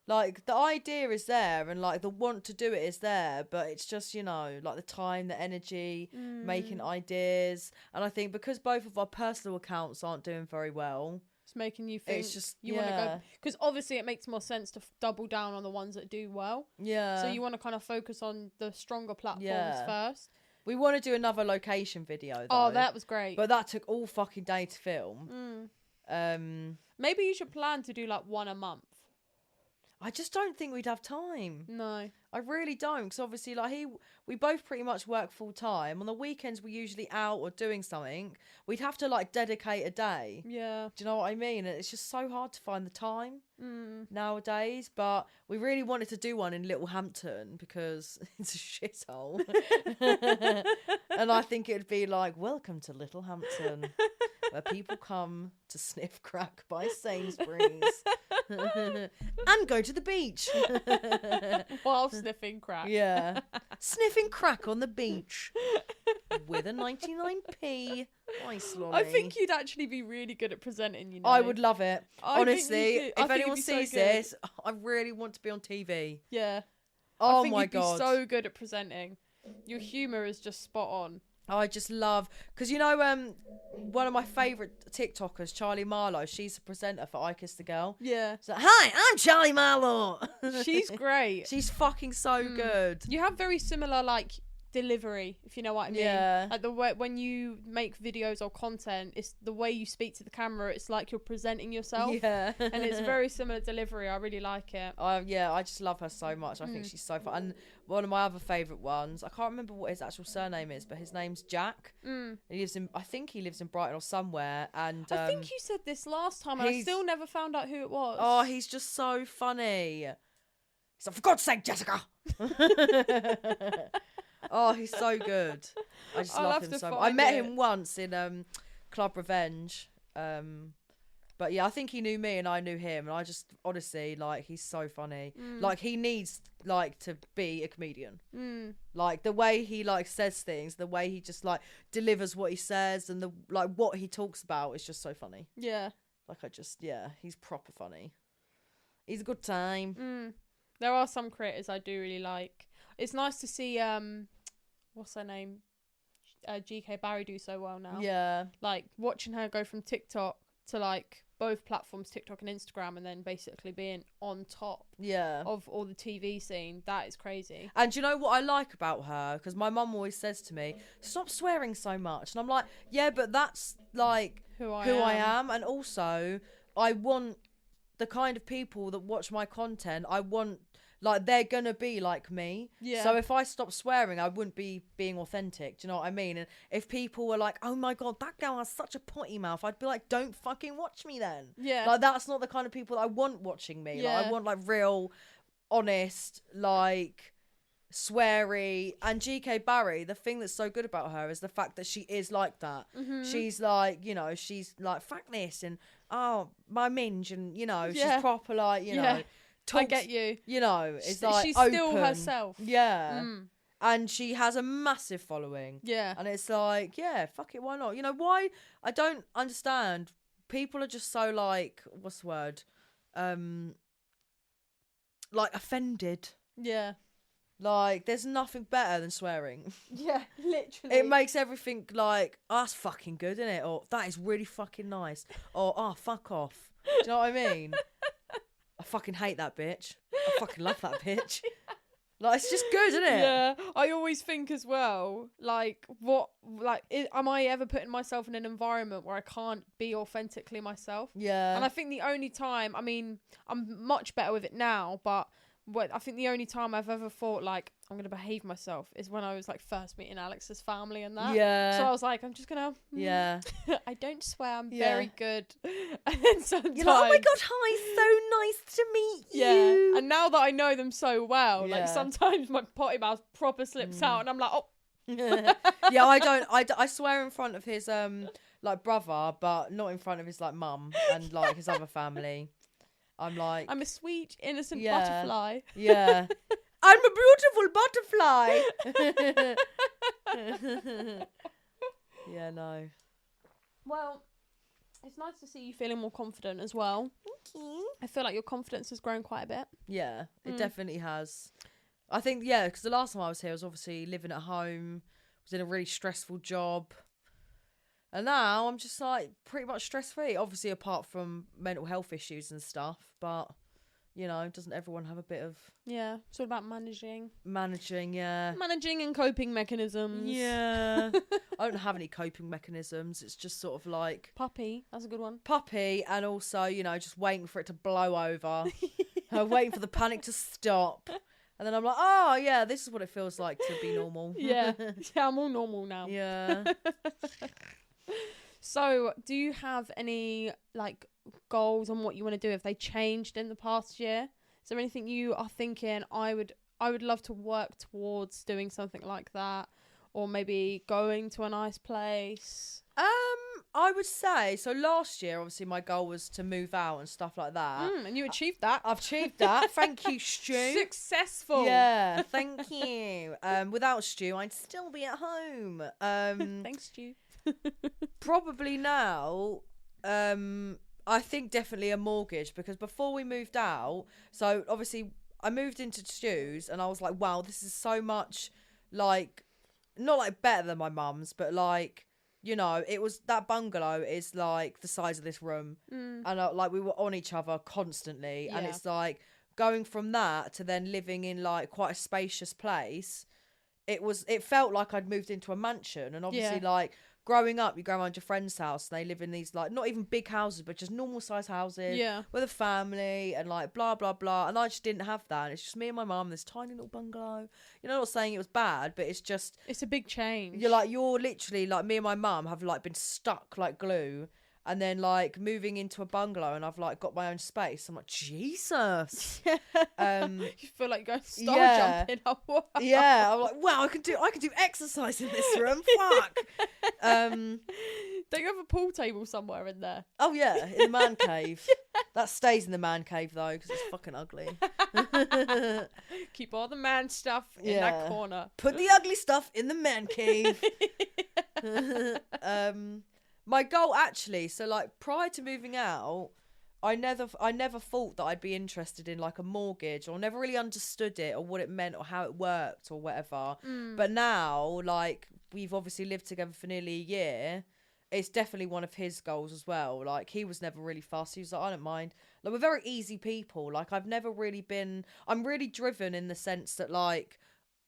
Speaker 3: Like the idea is there, and like the want to do it is there, but it's just, like the time, the energy, making ideas. And I think because both of our personal accounts aren't doing very well,
Speaker 1: it's making you think
Speaker 3: it's just
Speaker 1: you want to go, because obviously it makes more sense to double down on the ones that do well.
Speaker 3: Yeah.
Speaker 1: So you want to kind of focus on the stronger platforms first.
Speaker 3: We want to do another location video though.
Speaker 1: Oh, that was great.
Speaker 3: But that took all fucking day to film.
Speaker 1: Maybe you should plan to do like one a month.
Speaker 3: I just don't think we'd have time.
Speaker 1: No.
Speaker 3: I really don't, because obviously, we both pretty much work full time. On the weekends, we're usually out or doing something. We'd have to dedicate a day.
Speaker 1: Yeah.
Speaker 3: Do you know what I mean? And it's just so hard to find the time nowadays. But we really wanted to do one in Littlehampton because it's a shithole. And I think it'd be like, welcome to Littlehampton, where people come to sniff crack by Sainsbury's and go to the beach.
Speaker 1: While sniffing crack.
Speaker 3: Yeah. Sniffing crack on the beach with a 99p ice lolly.
Speaker 1: I think you'd actually be really good at presenting, you know.
Speaker 3: I would love it.
Speaker 1: I
Speaker 3: Honestly,
Speaker 1: think you could.
Speaker 3: if anyone sees
Speaker 1: so
Speaker 3: this, I really want to be on TV.
Speaker 1: Yeah.
Speaker 3: Oh
Speaker 1: I think
Speaker 3: my
Speaker 1: you'd
Speaker 3: God.
Speaker 1: be so good at presenting. Your humour is just spot on.
Speaker 3: I just love, because one of my favourite TikTokers, Charlie Marlowe, she's a presenter for I Kissed the Girl.
Speaker 1: Yeah.
Speaker 3: So, hi, I'm Charlie Marlowe.
Speaker 1: She's great.
Speaker 3: She's fucking so good.
Speaker 1: You have very similar delivery, if you know what I mean.
Speaker 3: Yeah.
Speaker 1: Like the way when you make videos or content, it's the way you speak to the camera. It's like you're presenting yourself.
Speaker 3: Yeah.
Speaker 1: And it's very similar delivery. I really like it.
Speaker 3: I just love her so much. I think she's so fun. And one of my other favourite ones, I can't remember what his actual surname is, but his name's Jack. I think he lives in Brighton or somewhere. And
Speaker 1: I think you said this last time, and I still never found out who it was.
Speaker 3: Oh, he's just so funny. He's like, for God's sake, Jessica. Oh, he's so good. I just love him so much. I met him once in Club Revenge. But yeah, I think he knew me and I knew him, and I just honestly he's so funny. He needs to be a comedian. The way he says things, the way he just delivers what he says, and the what he talks about is just so funny.
Speaker 1: Yeah.
Speaker 3: He's proper funny. He's a good time.
Speaker 1: There are some creators I do really like. It's nice to see what's her name? GK Barry do so well now.
Speaker 3: Yeah.
Speaker 1: Like watching her go from TikTok to like both platforms, TikTok and Instagram, and then basically being on top of all the TV scene. That is crazy.
Speaker 3: And do you know what I like about her? Because my mum always says to me, stop swearing so much. And I'm like, yeah, but that's like who I am. And also, I want the kind of people that watch my content, I want, like, they're going to be like me. Yeah. So if I stop swearing, I wouldn't be being authentic. Do you know what I mean? And if people were like, oh my God, that girl has such a potty mouth, I'd be like, don't fucking watch me then. Yeah. Like, that's not the kind of people that I want watching me. Yeah. Like, I want, like, real, honest, like, sweary. And GK Barry, the thing that's so good about her is the fact that she is like that. Mm-hmm. She's like, you know, she's like, fuck this, and, oh, my minge, and, you know, she's proper, like, you know. Talks, I
Speaker 1: get you.
Speaker 3: You know, it's like
Speaker 1: she's
Speaker 3: open.
Speaker 1: Still herself.
Speaker 3: Yeah. And she has a massive following.
Speaker 1: Yeah.
Speaker 3: And it's like, yeah, fuck it, why not? You know, why? I don't understand. People are just so like, what's the word? Like offended.
Speaker 1: Yeah.
Speaker 3: Like, there's nothing better than swearing.
Speaker 1: Yeah, literally.
Speaker 3: It makes everything like, oh, that's fucking good, isn't it? Or that is really fucking nice. Or, oh, fuck off. Do you know what I mean? I fucking hate that bitch. I fucking love that bitch. Like, it's just good, isn't it?
Speaker 1: Yeah. I always think as well, like, am I ever putting myself in an environment where I can't be authentically myself?
Speaker 3: Yeah.
Speaker 1: And I think the only time, I mean, I'm much better with it now, but I think the only time I've ever thought, like, I'm going to behave myself is when I was, like, first meeting Alex's family and that. Yeah. So I was like, I'm just going to... Yeah. I don't swear. I'm very good. And then sometimes...
Speaker 3: You're like, oh my God, hi, so nice to meet you.
Speaker 1: Yeah. And now that I know them so well, like, sometimes my potty mouth proper slips out and I'm like, oh.
Speaker 3: Yeah, I swear in front of his, like, brother, but not in front of his, like, mum and, like, his other family. I'm like...
Speaker 1: I'm a sweet, innocent butterfly.
Speaker 3: Yeah. I'm a beautiful butterfly. Yeah, no.
Speaker 1: Well, it's nice to see you feeling more confident as well.
Speaker 3: Thank you.
Speaker 1: I feel like your confidence has grown quite a bit.
Speaker 3: Yeah, it definitely has. I think, yeah, because the last time I was here, I was obviously living at home, was in a really stressful job. And now I'm just like pretty much stress free, obviously apart from mental health issues and stuff. But, you know, doesn't everyone have a bit of...
Speaker 1: Yeah, it's all about managing.
Speaker 3: Yeah.
Speaker 1: Managing and coping mechanisms.
Speaker 3: Yeah. I don't have any coping mechanisms. It's just sort of like...
Speaker 1: Puppy, that's a good one.
Speaker 3: Puppy, and also, you know, just waiting for it to blow over. Waiting for the panic to stop. And then I'm like, oh, yeah, this is what it feels like to be normal.
Speaker 1: Yeah, I'm all normal now.
Speaker 3: Yeah.
Speaker 1: So, do you have any, like, goals on what you want to do? Have they changed in the past year? Is there anything you are thinking, I would love to work towards doing something like that? Or maybe going to a nice place?
Speaker 3: I would say, so last year, obviously, my goal was to move out and stuff like that.
Speaker 1: And you achieved that.
Speaker 3: I've achieved that. Thank you, Stu.
Speaker 1: Successful.
Speaker 3: Yeah, thank you. Without Stu, I'd still be at home.
Speaker 1: Thanks, Stu.
Speaker 3: Probably now, I think definitely a mortgage, because before we moved out, so obviously I moved into Stu's and I was like, wow, this is so much, like, not like better than my mum's, but like, you know, it was, that bungalow is like the size of this room, and like we were on each other constantly, and it's like going from that to then living in like quite a spacious place. It felt like I'd moved into a mansion, and obviously like growing up, you go around your friend's house and they live in these like not even big houses, but just normal size houses with a family and like blah blah blah. And I just didn't have that. And it's just me and my mum, this tiny little bungalow. You know, I'm not saying it was bad, but it's just,
Speaker 1: it's a big change.
Speaker 3: You're literally like, me and my mum have like been stuck like glue. And then like moving into a bungalow, and I've like got my own space. I'm like, Jesus.
Speaker 1: You feel like you're going star jumping.
Speaker 3: Yeah, I'm like, wow, I can do exercise in this room. Fuck.
Speaker 1: Don't you have a pool table somewhere in there?
Speaker 3: Oh yeah, in the man cave. That stays in the man cave though, because it's fucking ugly.
Speaker 1: Keep all the man stuff in that corner.
Speaker 3: Put the ugly stuff in the man cave. My goal actually, so like prior to moving out, I never thought that I'd be interested in like a mortgage, or never really understood it or what it meant or how it worked or whatever. But now, like we've obviously lived together for nearly a year, it's definitely one of his goals as well. Like, he was never really fussy. He was like, I don't mind. Like, we're very easy people. Like, I've never really been... I'm really driven in the sense that, like,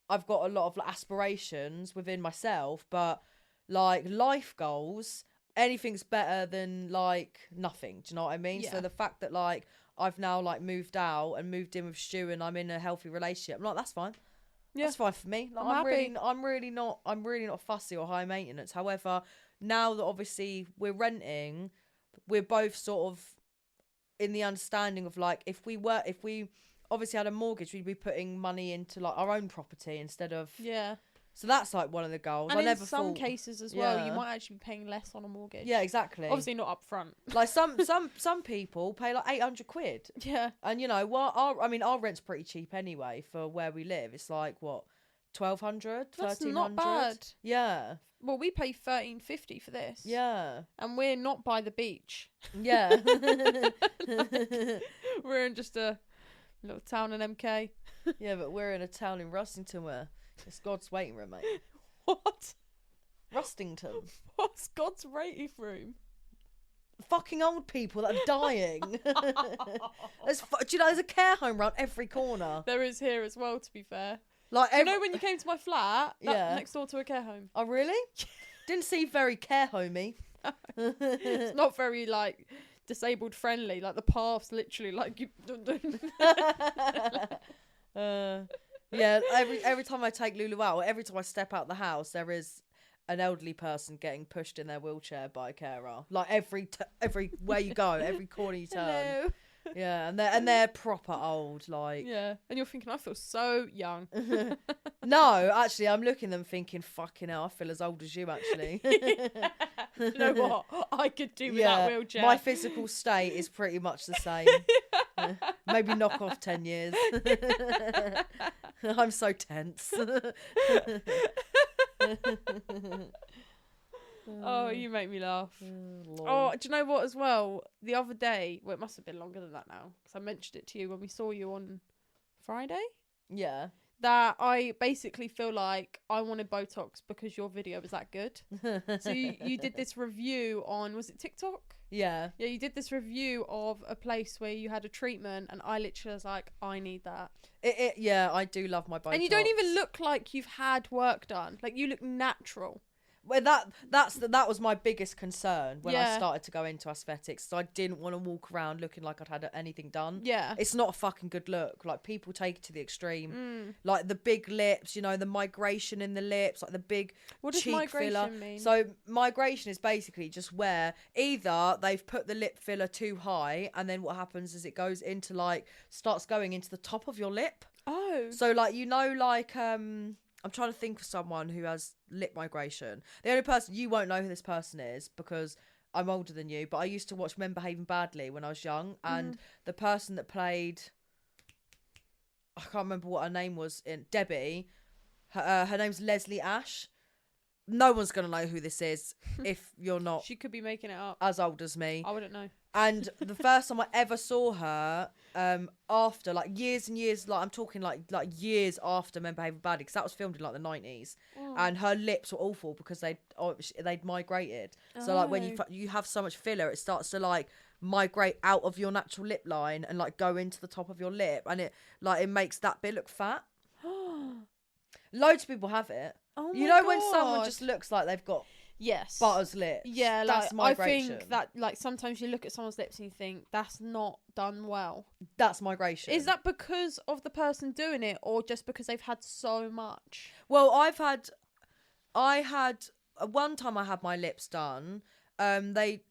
Speaker 3: I've got a lot of like, aspirations within myself, but, like, life goals, anything's better than, like, nothing. Do you know what I mean?
Speaker 1: Yeah.
Speaker 3: So the fact that, like, I've now, like, moved out and moved in with Stu and I'm in a healthy relationship, I'm like, that's fine.
Speaker 1: Yeah.
Speaker 3: That's fine for me. Like,
Speaker 1: I'm
Speaker 3: I'm really not fussy or high maintenance. However, now that obviously we're renting, we're both sort of in the understanding of like if we obviously had a mortgage, we'd be putting money into like our own property instead of
Speaker 1: Yeah.
Speaker 3: So that's like one of the goals.
Speaker 1: And
Speaker 3: I never
Speaker 1: in some
Speaker 3: thought,
Speaker 1: cases as well, you
Speaker 3: Yeah.
Speaker 1: might actually be paying less on a mortgage.
Speaker 3: Yeah, exactly.
Speaker 1: Obviously not up front.
Speaker 3: Like some people pay like 800 quid.
Speaker 1: Yeah.
Speaker 3: And you know, our rent's pretty cheap anyway for where we live. It's like what, 1,200,
Speaker 1: That's
Speaker 3: 1,300.
Speaker 1: not bad.
Speaker 3: Yeah.
Speaker 1: Well, we pay $13.50 for this.
Speaker 3: Yeah.
Speaker 1: And we're not by the beach.
Speaker 3: Yeah.
Speaker 1: We're in just a little town in MK.
Speaker 3: Yeah, but we're in a town in Rustington where it's God's waiting room, mate.
Speaker 1: What?
Speaker 3: Rustington.
Speaker 1: What's God's waiting room?
Speaker 3: Fucking old people that are dying. Do you know there's a care home around every corner?
Speaker 1: There is here as well, to be fair.
Speaker 3: Like
Speaker 1: You know when you came to my flat?
Speaker 3: Yeah.
Speaker 1: Next door to a care home.
Speaker 3: Oh really? Didn't seem very care homey.
Speaker 1: It's not very, like, disabled friendly. Like, the path's literally, like, you...
Speaker 3: Yeah, every time I take Lulu out, or every time I step out the house, there is an elderly person getting pushed in their wheelchair by a carer. Like everywhere you go, every corner you turn.
Speaker 1: Hello.
Speaker 3: Yeah, and they're proper old, like.
Speaker 1: Yeah, and you're thinking, I feel so young.
Speaker 3: No, actually, I'm looking at them thinking, fucking hell, I feel as old as you, actually.
Speaker 1: You know what? I could do with that wheelchair.
Speaker 3: My physical state is pretty much the same. Maybe knock off 10 years. I'm so tense.
Speaker 1: Oh, you make me laugh.
Speaker 3: Lord.
Speaker 1: Oh, do you know what as well? The other day, well, it must have been longer than that now, because I mentioned it to you when we saw you on Friday,
Speaker 3: Yeah.
Speaker 1: that I basically feel like I wanted Botox because your video was that good. So you did this review on, was it TikTok?
Speaker 3: Yeah.
Speaker 1: Yeah, you did this review of a place where you had a treatment, and I literally was like, I need that.
Speaker 3: Yeah, I do love my Botox.
Speaker 1: And you don't even look like you've had work done. Like, you look natural.
Speaker 3: Well, that was my biggest concern when I
Speaker 1: Yeah.
Speaker 3: started to go into aesthetics. So I didn't want to walk around looking like I'd had anything done.
Speaker 1: Yeah.
Speaker 3: It's not a fucking good look. Like, people take it to the extreme.
Speaker 1: Mm.
Speaker 3: Like the big lips, you know, the migration in the lips, like the big
Speaker 1: What does
Speaker 3: cheek
Speaker 1: migration
Speaker 3: filler.
Speaker 1: mean?
Speaker 3: So migration is basically just where either they've put the lip filler too high, and then what happens is it goes into starts going into the top of your lip.
Speaker 1: Oh.
Speaker 3: So like, you know, like I'm trying to think of someone who has lip migration. The only person, you won't know who this person is because I'm older than you, but I used to watch Men Behaving Badly when I was young, and the person that played, I can't remember what her name was, in Debbie, her name's Leslie Ash. No one's going to know who this is if you're not
Speaker 1: She could be making it up.
Speaker 3: as old as me.
Speaker 1: I wouldn't know.
Speaker 3: And the first time I ever saw her, after like years and years, like I'm talking like years after Men Behaving Badly, because that was filmed in like the 90s, and her lips were awful because they'd migrated. So like when you have so much filler, it starts to like migrate out of your natural lip line and like go into the top of your lip, and it makes that bit look fat. Loads of people have it.
Speaker 1: Oh
Speaker 3: You
Speaker 1: my
Speaker 3: know when someone
Speaker 1: God.
Speaker 3: just looks like they've got
Speaker 1: Yes.
Speaker 3: butter's lips?
Speaker 1: Yeah,
Speaker 3: that's
Speaker 1: like, I
Speaker 3: migration.
Speaker 1: think that, like, sometimes you look at someone's lips and you think, that's not done well.
Speaker 3: That's migration.
Speaker 1: Is that because of the person doing it, or just because they've had so much?
Speaker 3: Well, I had one time I had my lips done. They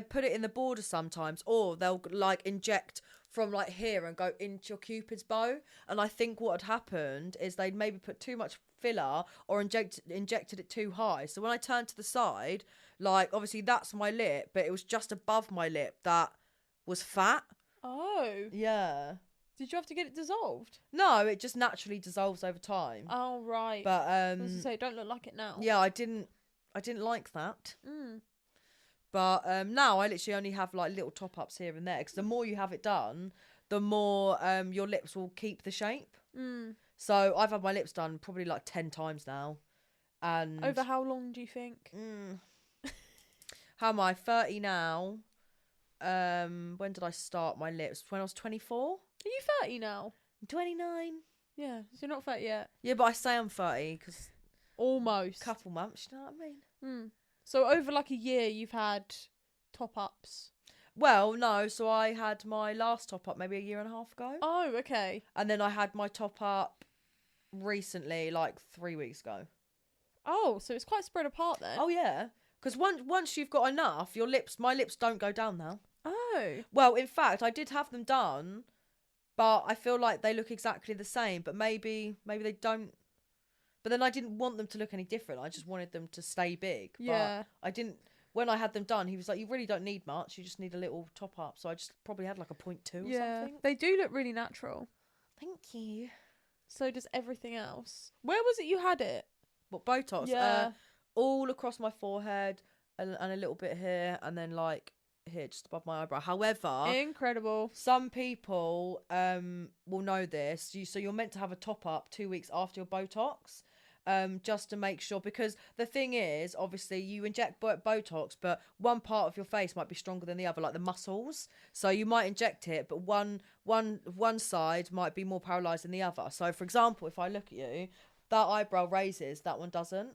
Speaker 3: put it in the border sometimes, or they'll like inject from like here and go into your cupid's bow. And I think what had happened is they'd maybe put too much filler or injected it too high. So when I turned to the side, like obviously that's my lip, but it was just above my lip that was fat.
Speaker 1: Oh.
Speaker 3: Yeah.
Speaker 1: Did you have to get it dissolved?
Speaker 3: No, it just naturally dissolves over time.
Speaker 1: Oh, right.
Speaker 3: But
Speaker 1: I was gonna say, don't look like it now.
Speaker 3: yeah, I didn't like that.
Speaker 1: Mm.
Speaker 3: But now I literally only have like little top ups here and there, because the more you have it done, the more your lips will keep the shape.
Speaker 1: Mm.
Speaker 3: So I've had my lips done probably like 10 times now, And
Speaker 1: Over how long do you think?
Speaker 3: How am I? 30 now. When did I start my lips? When I was 24?
Speaker 1: Are you 30 now?
Speaker 3: 29.
Speaker 1: Yeah, so you're not 30 yet.
Speaker 3: Yeah, but I say I'm 30 because
Speaker 1: Almost.
Speaker 3: couple months, you know what I mean?
Speaker 1: So over like a year, you've had top-ups.
Speaker 3: Well, no, so I had my last top up maybe a year and a half ago.
Speaker 1: Oh, okay.
Speaker 3: And then I had my top up recently, like 3 weeks ago.
Speaker 1: Oh, so it's quite spread apart then.
Speaker 3: Oh, yeah. Because once you've got enough, my lips don't go down now.
Speaker 1: Oh.
Speaker 3: Well, in fact, I did have them done, but I feel like they look exactly the same, but maybe they don't. But then I didn't want them to look any different. I just wanted them to stay big.
Speaker 1: Yeah.
Speaker 3: But I didn't. When I had them done, he was like, "You really don't need much. You just need a little top up." So I just probably had like a 0.2 or something.
Speaker 1: They do look really natural.
Speaker 3: Thank you.
Speaker 1: So does everything else. Where was it you had it?
Speaker 3: What, Botox?
Speaker 1: Yeah.
Speaker 3: All across my forehead and a little bit here, and then like here, just above my eyebrow. However,
Speaker 1: Incredible.
Speaker 3: some people will know this. So you're meant to have a top up 2 weeks after your Botox. Just to make sure, because the thing is, obviously you inject Botox, but one part of your face might be stronger than the other, like the muscles. So you might inject it, but one side might be more paralyzed than the other. So for example, if I look at you, that eyebrow raises, that one doesn't.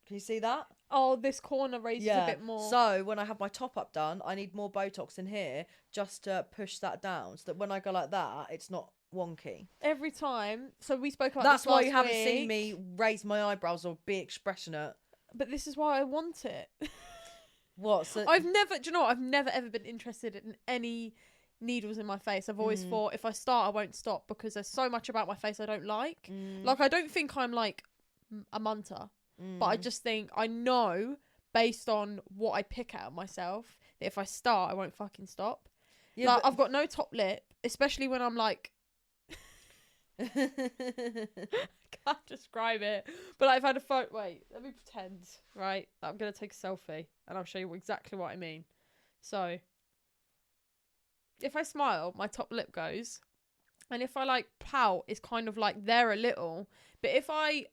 Speaker 3: Can you see that?
Speaker 1: Oh, this corner raises a bit more.
Speaker 3: So when I have my top up done, I need more Botox in here just to push that down, so that when I go like that, it's not wonky.
Speaker 1: Every time. So we spoke about
Speaker 3: That's
Speaker 1: this
Speaker 3: why
Speaker 1: last
Speaker 3: you haven't
Speaker 1: week,
Speaker 3: seen me raise my eyebrows or be expressionate.
Speaker 1: But this is why I want it.
Speaker 3: What? So
Speaker 1: I've never, do you know what? I've never ever been interested in any needles in my face. I've always thought if I start, I won't stop, because there's so much about my face I don't like. Like, I don't think I'm like a munter, but I just think I know based on what I pick out of myself that if I start, I won't fucking stop.
Speaker 3: yeah,
Speaker 1: Like, I've got no top lip, especially when I'm like, I can't describe it, but I've had a photo. Wait, let me pretend. Right, I'm gonna take a selfie, and I'll show you exactly what I mean. So, if I smile, my top lip goes, and if I like pout, it's kind of like there a little. But if I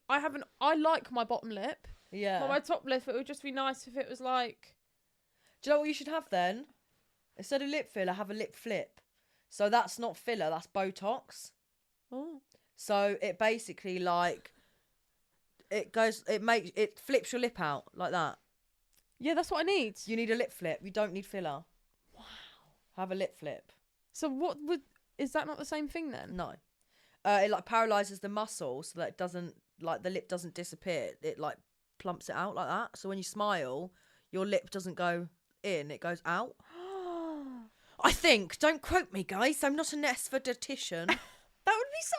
Speaker 1: like my bottom lip.
Speaker 3: yeah.
Speaker 1: But my top lip, it would just be nice if it was like.
Speaker 3: Do you know what you should have then? Instead of lip filler, have a lip flip. So that's not filler, that's Botox.
Speaker 1: Oh.
Speaker 3: So it basically like it flips your lip out like that.
Speaker 1: Yeah, that's what I need.
Speaker 3: You need a lip flip. You don't need filler. Wow. Have a lip flip.
Speaker 1: So is that not the same thing then?
Speaker 3: No. It like paralyzes the muscle so that it doesn't, like, the lip doesn't disappear. It like plumps it out like that. So when you smile, your lip doesn't go in, it goes out. I think. Don't quote me, guys. I'm not an esthetician.
Speaker 1: That would be so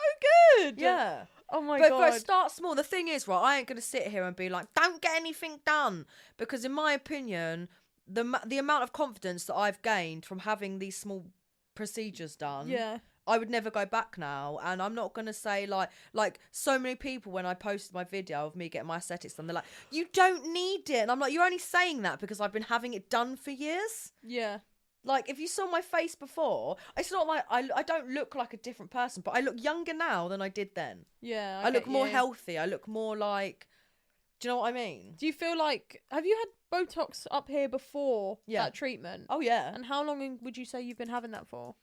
Speaker 1: good.
Speaker 3: Yeah.
Speaker 1: Oh my
Speaker 3: But
Speaker 1: god.
Speaker 3: start small. The thing is, right, I ain't going to sit here and be like, don't get anything done. Because in my opinion, the amount of confidence that I've gained from having these small procedures done,
Speaker 1: Yeah.
Speaker 3: I would never go back now. And I'm not going to say like so many people, when I posted my video of me getting my aesthetics done, they're like, you don't need it. And I'm like, you're only saying that because I've been having it done for years.
Speaker 1: Yeah.
Speaker 3: Like, if you saw my face before, it's not like I don't look like a different person, but I look younger now than I did then.
Speaker 1: Yeah.
Speaker 3: I look
Speaker 1: get
Speaker 3: more
Speaker 1: you.
Speaker 3: healthy. I look more like... Do you know what I mean?
Speaker 1: Do you feel like... Have you had Botox up here before that treatment?
Speaker 3: Oh, yeah.
Speaker 1: And how long would you say you've been having that for?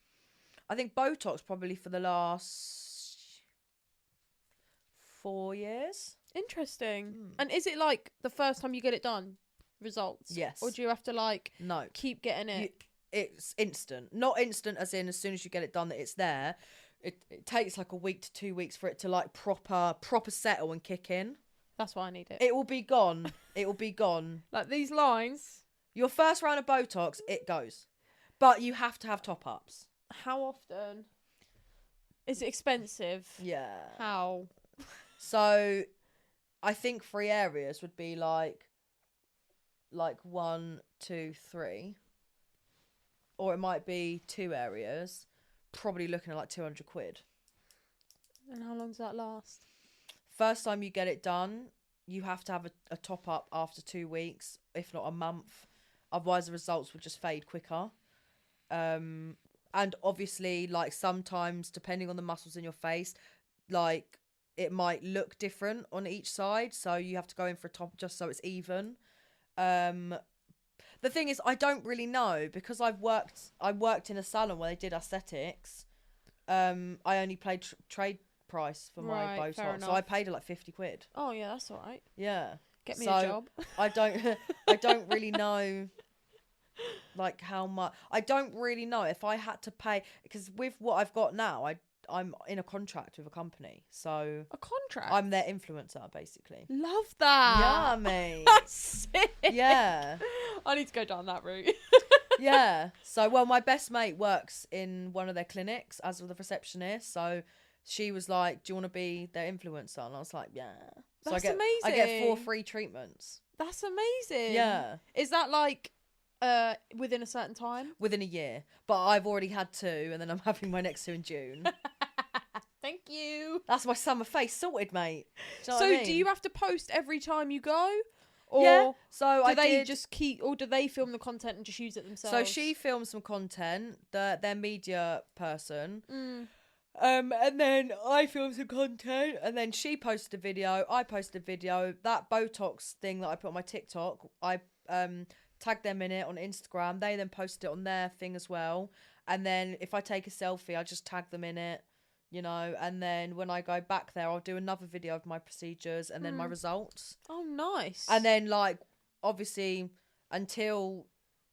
Speaker 3: I think Botox probably for the last 4 years.
Speaker 1: Interesting. And is it like the first time you get it done, results?
Speaker 3: Yes.
Speaker 1: Or do you have to like
Speaker 3: No.
Speaker 1: keep getting it?
Speaker 3: It's instant. Not instant as in as soon as you get it done that it's there. It takes like a week to 2 weeks for it to like proper settle and kick in.
Speaker 1: That's why I need it.
Speaker 3: It will be gone. It will be gone.
Speaker 1: Like these lines.
Speaker 3: Your first round of Botox, it goes. But you have to have top-ups.
Speaker 1: How often? Is it expensive?
Speaker 3: Yeah.
Speaker 1: How?
Speaker 3: So, I think 3 areas would be like 1, 2, 3. Or it might be 2 areas. Probably looking at like 200 quid.
Speaker 1: And how long does that last?
Speaker 3: First time you get it done, you have to have a top up after 2 weeks, if not a month. Otherwise, the results will just fade quicker. And obviously, like, sometimes, depending on the muscles in your face, like, it might look different on each side, so you have to go in for a top just so it's even. The thing is, I don't really know because I worked in a salon where they did aesthetics. I only paid trade price for my
Speaker 1: Right, fair
Speaker 3: Botox, so I
Speaker 1: enough.
Speaker 3: paid her like 50 quid.
Speaker 1: Oh yeah, that's all right.
Speaker 3: Yeah.
Speaker 1: Get me
Speaker 3: So,
Speaker 1: a job.
Speaker 3: I don't really know like how much. I don't really know if I had to pay, because with what I've got now, I'm in a contract with a company, so
Speaker 1: A contract.
Speaker 3: I'm their influencer basically.
Speaker 1: Love that.
Speaker 3: Yeah, mate.
Speaker 1: That's sick.
Speaker 3: Yeah.
Speaker 1: I need to go down that route.
Speaker 3: Yeah. So, well, my best mate works in one of their clinics as the receptionist. So she was like, "Do you want to be their influencer?" And I was like, "Yeah." So
Speaker 1: That's
Speaker 3: I get 4
Speaker 1: amazing.
Speaker 3: free treatments.
Speaker 1: That's amazing.
Speaker 3: Yeah.
Speaker 1: Is that like within a certain time?
Speaker 3: Within a year. But I've already had 2, and then I'm having my next 2 in June.
Speaker 1: Thank you.
Speaker 3: That's my summer face sorted, mate. Do you know
Speaker 1: So
Speaker 3: what I mean?
Speaker 1: do you have to post every time you go? Or
Speaker 3: Yeah. So
Speaker 1: do
Speaker 3: I
Speaker 1: they
Speaker 3: did.
Speaker 1: just keep, or do they film the content and just use it themselves?
Speaker 3: So she filmed some content, their media person.
Speaker 1: Mm.
Speaker 3: And then I filmed some content, and then she posted a video. I posted a video. That Botox thing that I put on my TikTok, I tagged them in it on Instagram. They then posted it on their thing as well. And then if I take a selfie, I just tag them in it, you know. And then when I go back there, I'll do another video of my procedures and then my results.
Speaker 1: Oh, nice.
Speaker 3: And then, like, obviously, until,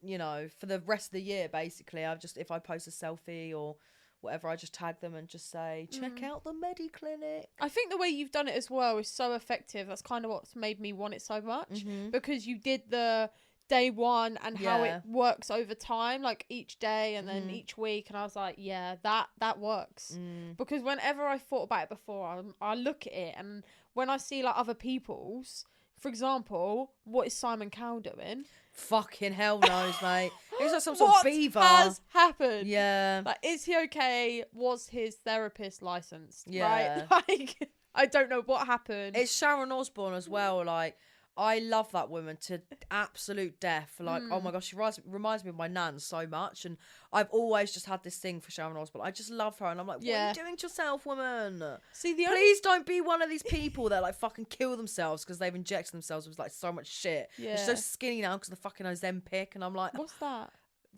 Speaker 3: you know, for the rest of the year, basically, if I post a selfie or whatever, I just tag them and just say, check out the Medi Clinic.
Speaker 1: I think the way you've done it as well is so effective. That's kind of what's made me want it so much, because you did the day one and how it works over time, like each day and then each week, and I was like, yeah, that works. Because whenever I thought about it before, I look at it, and when I see like other people's, for example, what is Simon Cowell doing?
Speaker 3: Fucking hell knows, mate. He's like some sort
Speaker 1: What
Speaker 3: of beaver.
Speaker 1: has happened?
Speaker 3: Yeah.
Speaker 1: Like, is he okay? Was his therapist licensed?
Speaker 3: Yeah.
Speaker 1: Right? Like, I don't know what happened.
Speaker 3: It's Sharon Osbourne as well. Like, I love that woman to absolute death. Like, oh my gosh, she reminds me of my nan so much. And I've always just had this thing for Sharon Osbourne. I just love her. And I'm like, what are you doing to yourself, woman?
Speaker 1: See,
Speaker 3: Please don't be one of these people that like fucking kill themselves because they've injected themselves with like so much shit.
Speaker 1: Yeah.
Speaker 3: They're so skinny now because of the fucking Ozempic. And I'm like,
Speaker 1: What's that?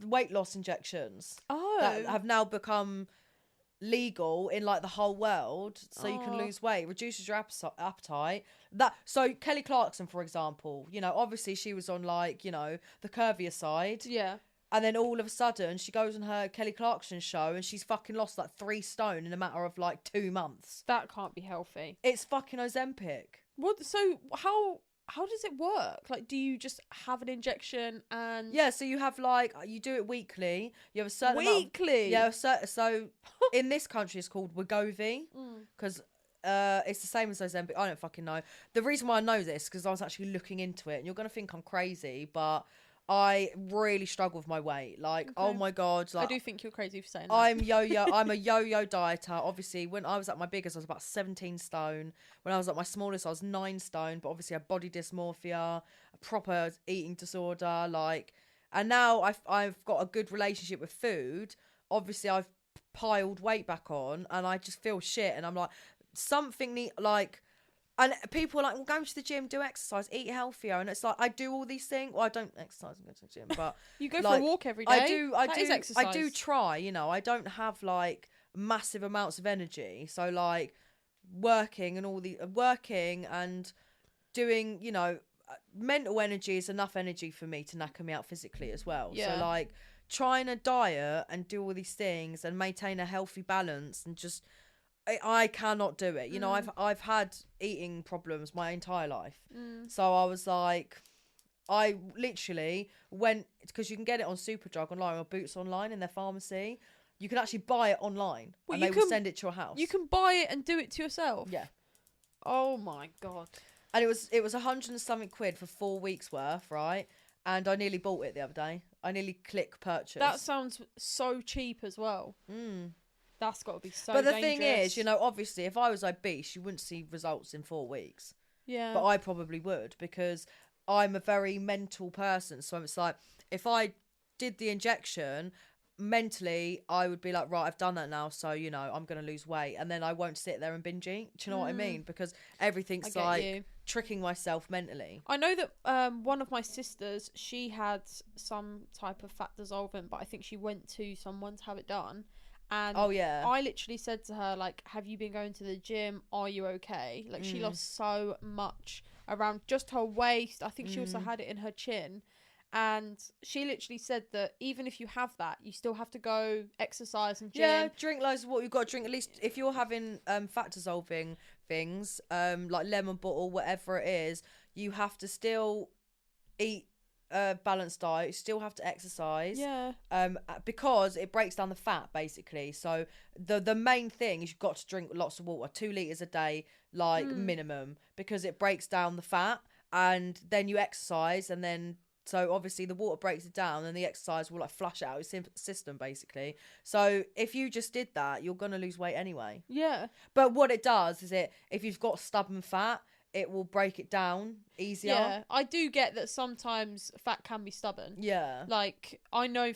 Speaker 3: weight loss injections
Speaker 1: Oh.
Speaker 3: that have now become legal in like the whole world, so you can lose weight, reduces your appetite. So Kelly Clarkson, for example, you know, obviously she was on like, you know, the curvier side,
Speaker 1: Yeah.
Speaker 3: and then all of a sudden she goes on her Kelly Clarkson show and she's fucking lost like 3 stone in a matter of like 2 months.
Speaker 1: That can't be healthy.
Speaker 3: It's fucking Ozempic.
Speaker 1: What? So how does it work? Like, do you just have an injection and...
Speaker 3: Yeah, so you have like, you do it weekly. You have a certain
Speaker 1: Weekly?
Speaker 3: amount of, so in this country it's called Wegovy, because it's the same as Ozempic. I don't fucking know. The reason why I know this because I was actually looking into it, and you're gonna think I'm crazy, but I really struggle with my weight. Like, oh my god, like,
Speaker 1: I do think you're crazy for saying that.
Speaker 3: I'm a yo-yo dieter. Obviously, when I was at my biggest, I was about 17 stone. When I was at my smallest, I was 9 stone. But obviously, I had body dysmorphia, a proper eating disorder. Like, and now I've got a good relationship with food. Obviously, I've piled weight back on, and I just feel shit. And I'm like, and people are like, well, go to the gym, do exercise, eat healthier. And it's like, I do all these things. Well, I don't exercise and go to the gym, but
Speaker 1: you go
Speaker 3: like,
Speaker 1: for a walk every day.
Speaker 3: I
Speaker 1: Is exercise.
Speaker 3: I do try, you know. I don't have like massive amounts of energy. So like working and doing, you know, mental energy is enough energy for me to knacker me out physically as well.
Speaker 1: Yeah.
Speaker 3: So like trying a diet and do all these things and maintain a healthy balance and just I cannot do it. You know, I've had eating problems my entire life. So I was like, I literally went, because you can get it on Superdrug online or Boots online in their pharmacy. You can actually buy it online and they will send it to your house.
Speaker 1: You can buy it and do it to yourself?
Speaker 3: Yeah.
Speaker 1: Oh my god.
Speaker 3: And it was 100 and something quid for 4 weeks worth, right? And I nearly bought it the other day. I nearly click purchase.
Speaker 1: That sounds so cheap as well. That's got to be so
Speaker 3: But the
Speaker 1: dangerous.
Speaker 3: thing is, you know, obviously, if I was obese, you wouldn't see results in 4 weeks.
Speaker 1: Yeah.
Speaker 3: But I probably would, because I'm a very mental person. So it's like, if I did the injection, mentally, I would be like, right, I've done that now, so you know, I'm gonna lose weight, and then I won't sit there and binge eat. Do you know what I mean? Because everything's
Speaker 1: I get you.
Speaker 3: tricking myself mentally.
Speaker 1: I know that one of my sisters, she had some type of fat dissolvent, but I think she went to someone to have it done. And I literally said to her, like, have you been going to the gym? Are you okay? Like, she lost so much around just her waist. I think she also had it in her chin. And she literally said that even if you have that, you still have to go exercise and gym.
Speaker 3: Yeah, drink loads of water. You've got to drink at least, if you're having fat dissolving things, like lemon bottle, whatever it is, you have to still eat a balanced diet. You still have to exercise.
Speaker 1: Yeah.
Speaker 3: Because it breaks down the fat, basically. So the main thing is you've got to drink lots of water, 2 litres a day, like minimum, because it breaks down the fat, and then you exercise, and then so obviously the water breaks it down and the exercise will like flush it out your system, basically. So if you just did that, you're going to lose weight anyway.
Speaker 1: Yeah.
Speaker 3: But what it does is if you've got stubborn fat, it will break it down easier.
Speaker 1: Yeah, I do get that sometimes fat can be stubborn.
Speaker 3: Yeah.
Speaker 1: Like, I know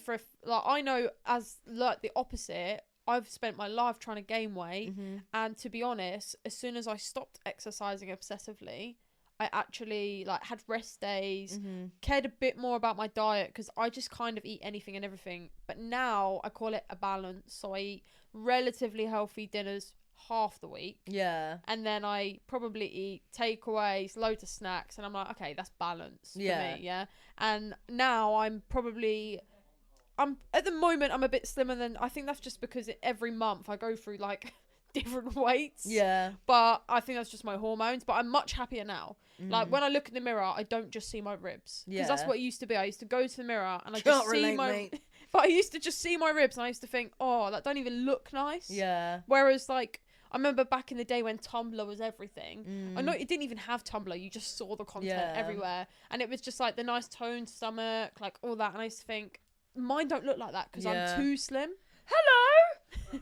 Speaker 1: as like the opposite, I've spent my life trying to gain weight, and to be honest, as soon as I stopped exercising obsessively, I actually like had rest days, cared a bit more about my diet, because I just kind of eat anything and everything. But now I call it a balance. So I eat relatively healthy dinners half the week. Yeah. And then I probably eat takeaways, loads of snacks, and I'm like, okay, that's balance for me. Yeah. And now I'm at the moment I'm a bit slimmer than, I think that's just because every month I go through like different weights. Yeah. But I think that's just my hormones. But I'm much happier now. Like, when I look in the mirror, I don't just see my ribs. Because that's what it used to be. I used to go to the mirror and I just see my... But I used to just see my ribs and I used to think, oh, that don't even look nice. Yeah. Whereas, like, I remember back in the day when Tumblr was everything. I know it didn't even have Tumblr. You just saw the content everywhere. And it was just, like, the nice toned stomach, like, all that. And I used to think, mine don't look like that because I'm too slim. Hello!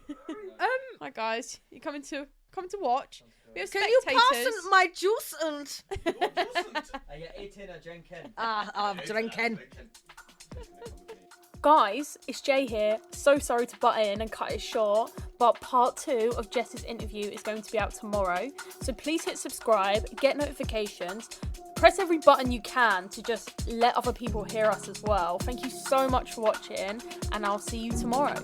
Speaker 1: Hi, guys. You coming to watch?
Speaker 3: Can you pass my juice and...
Speaker 4: Are you eating or drinking?
Speaker 3: I'm drinking.
Speaker 1: Guys, it's Jay here. So sorry to butt in and cut it short, but part 2 of Jess's interview is going to be out tomorrow. So please hit subscribe, get notifications, press every button you can to just let other people hear us as well. Thank you so much for watching, and I'll see you tomorrow.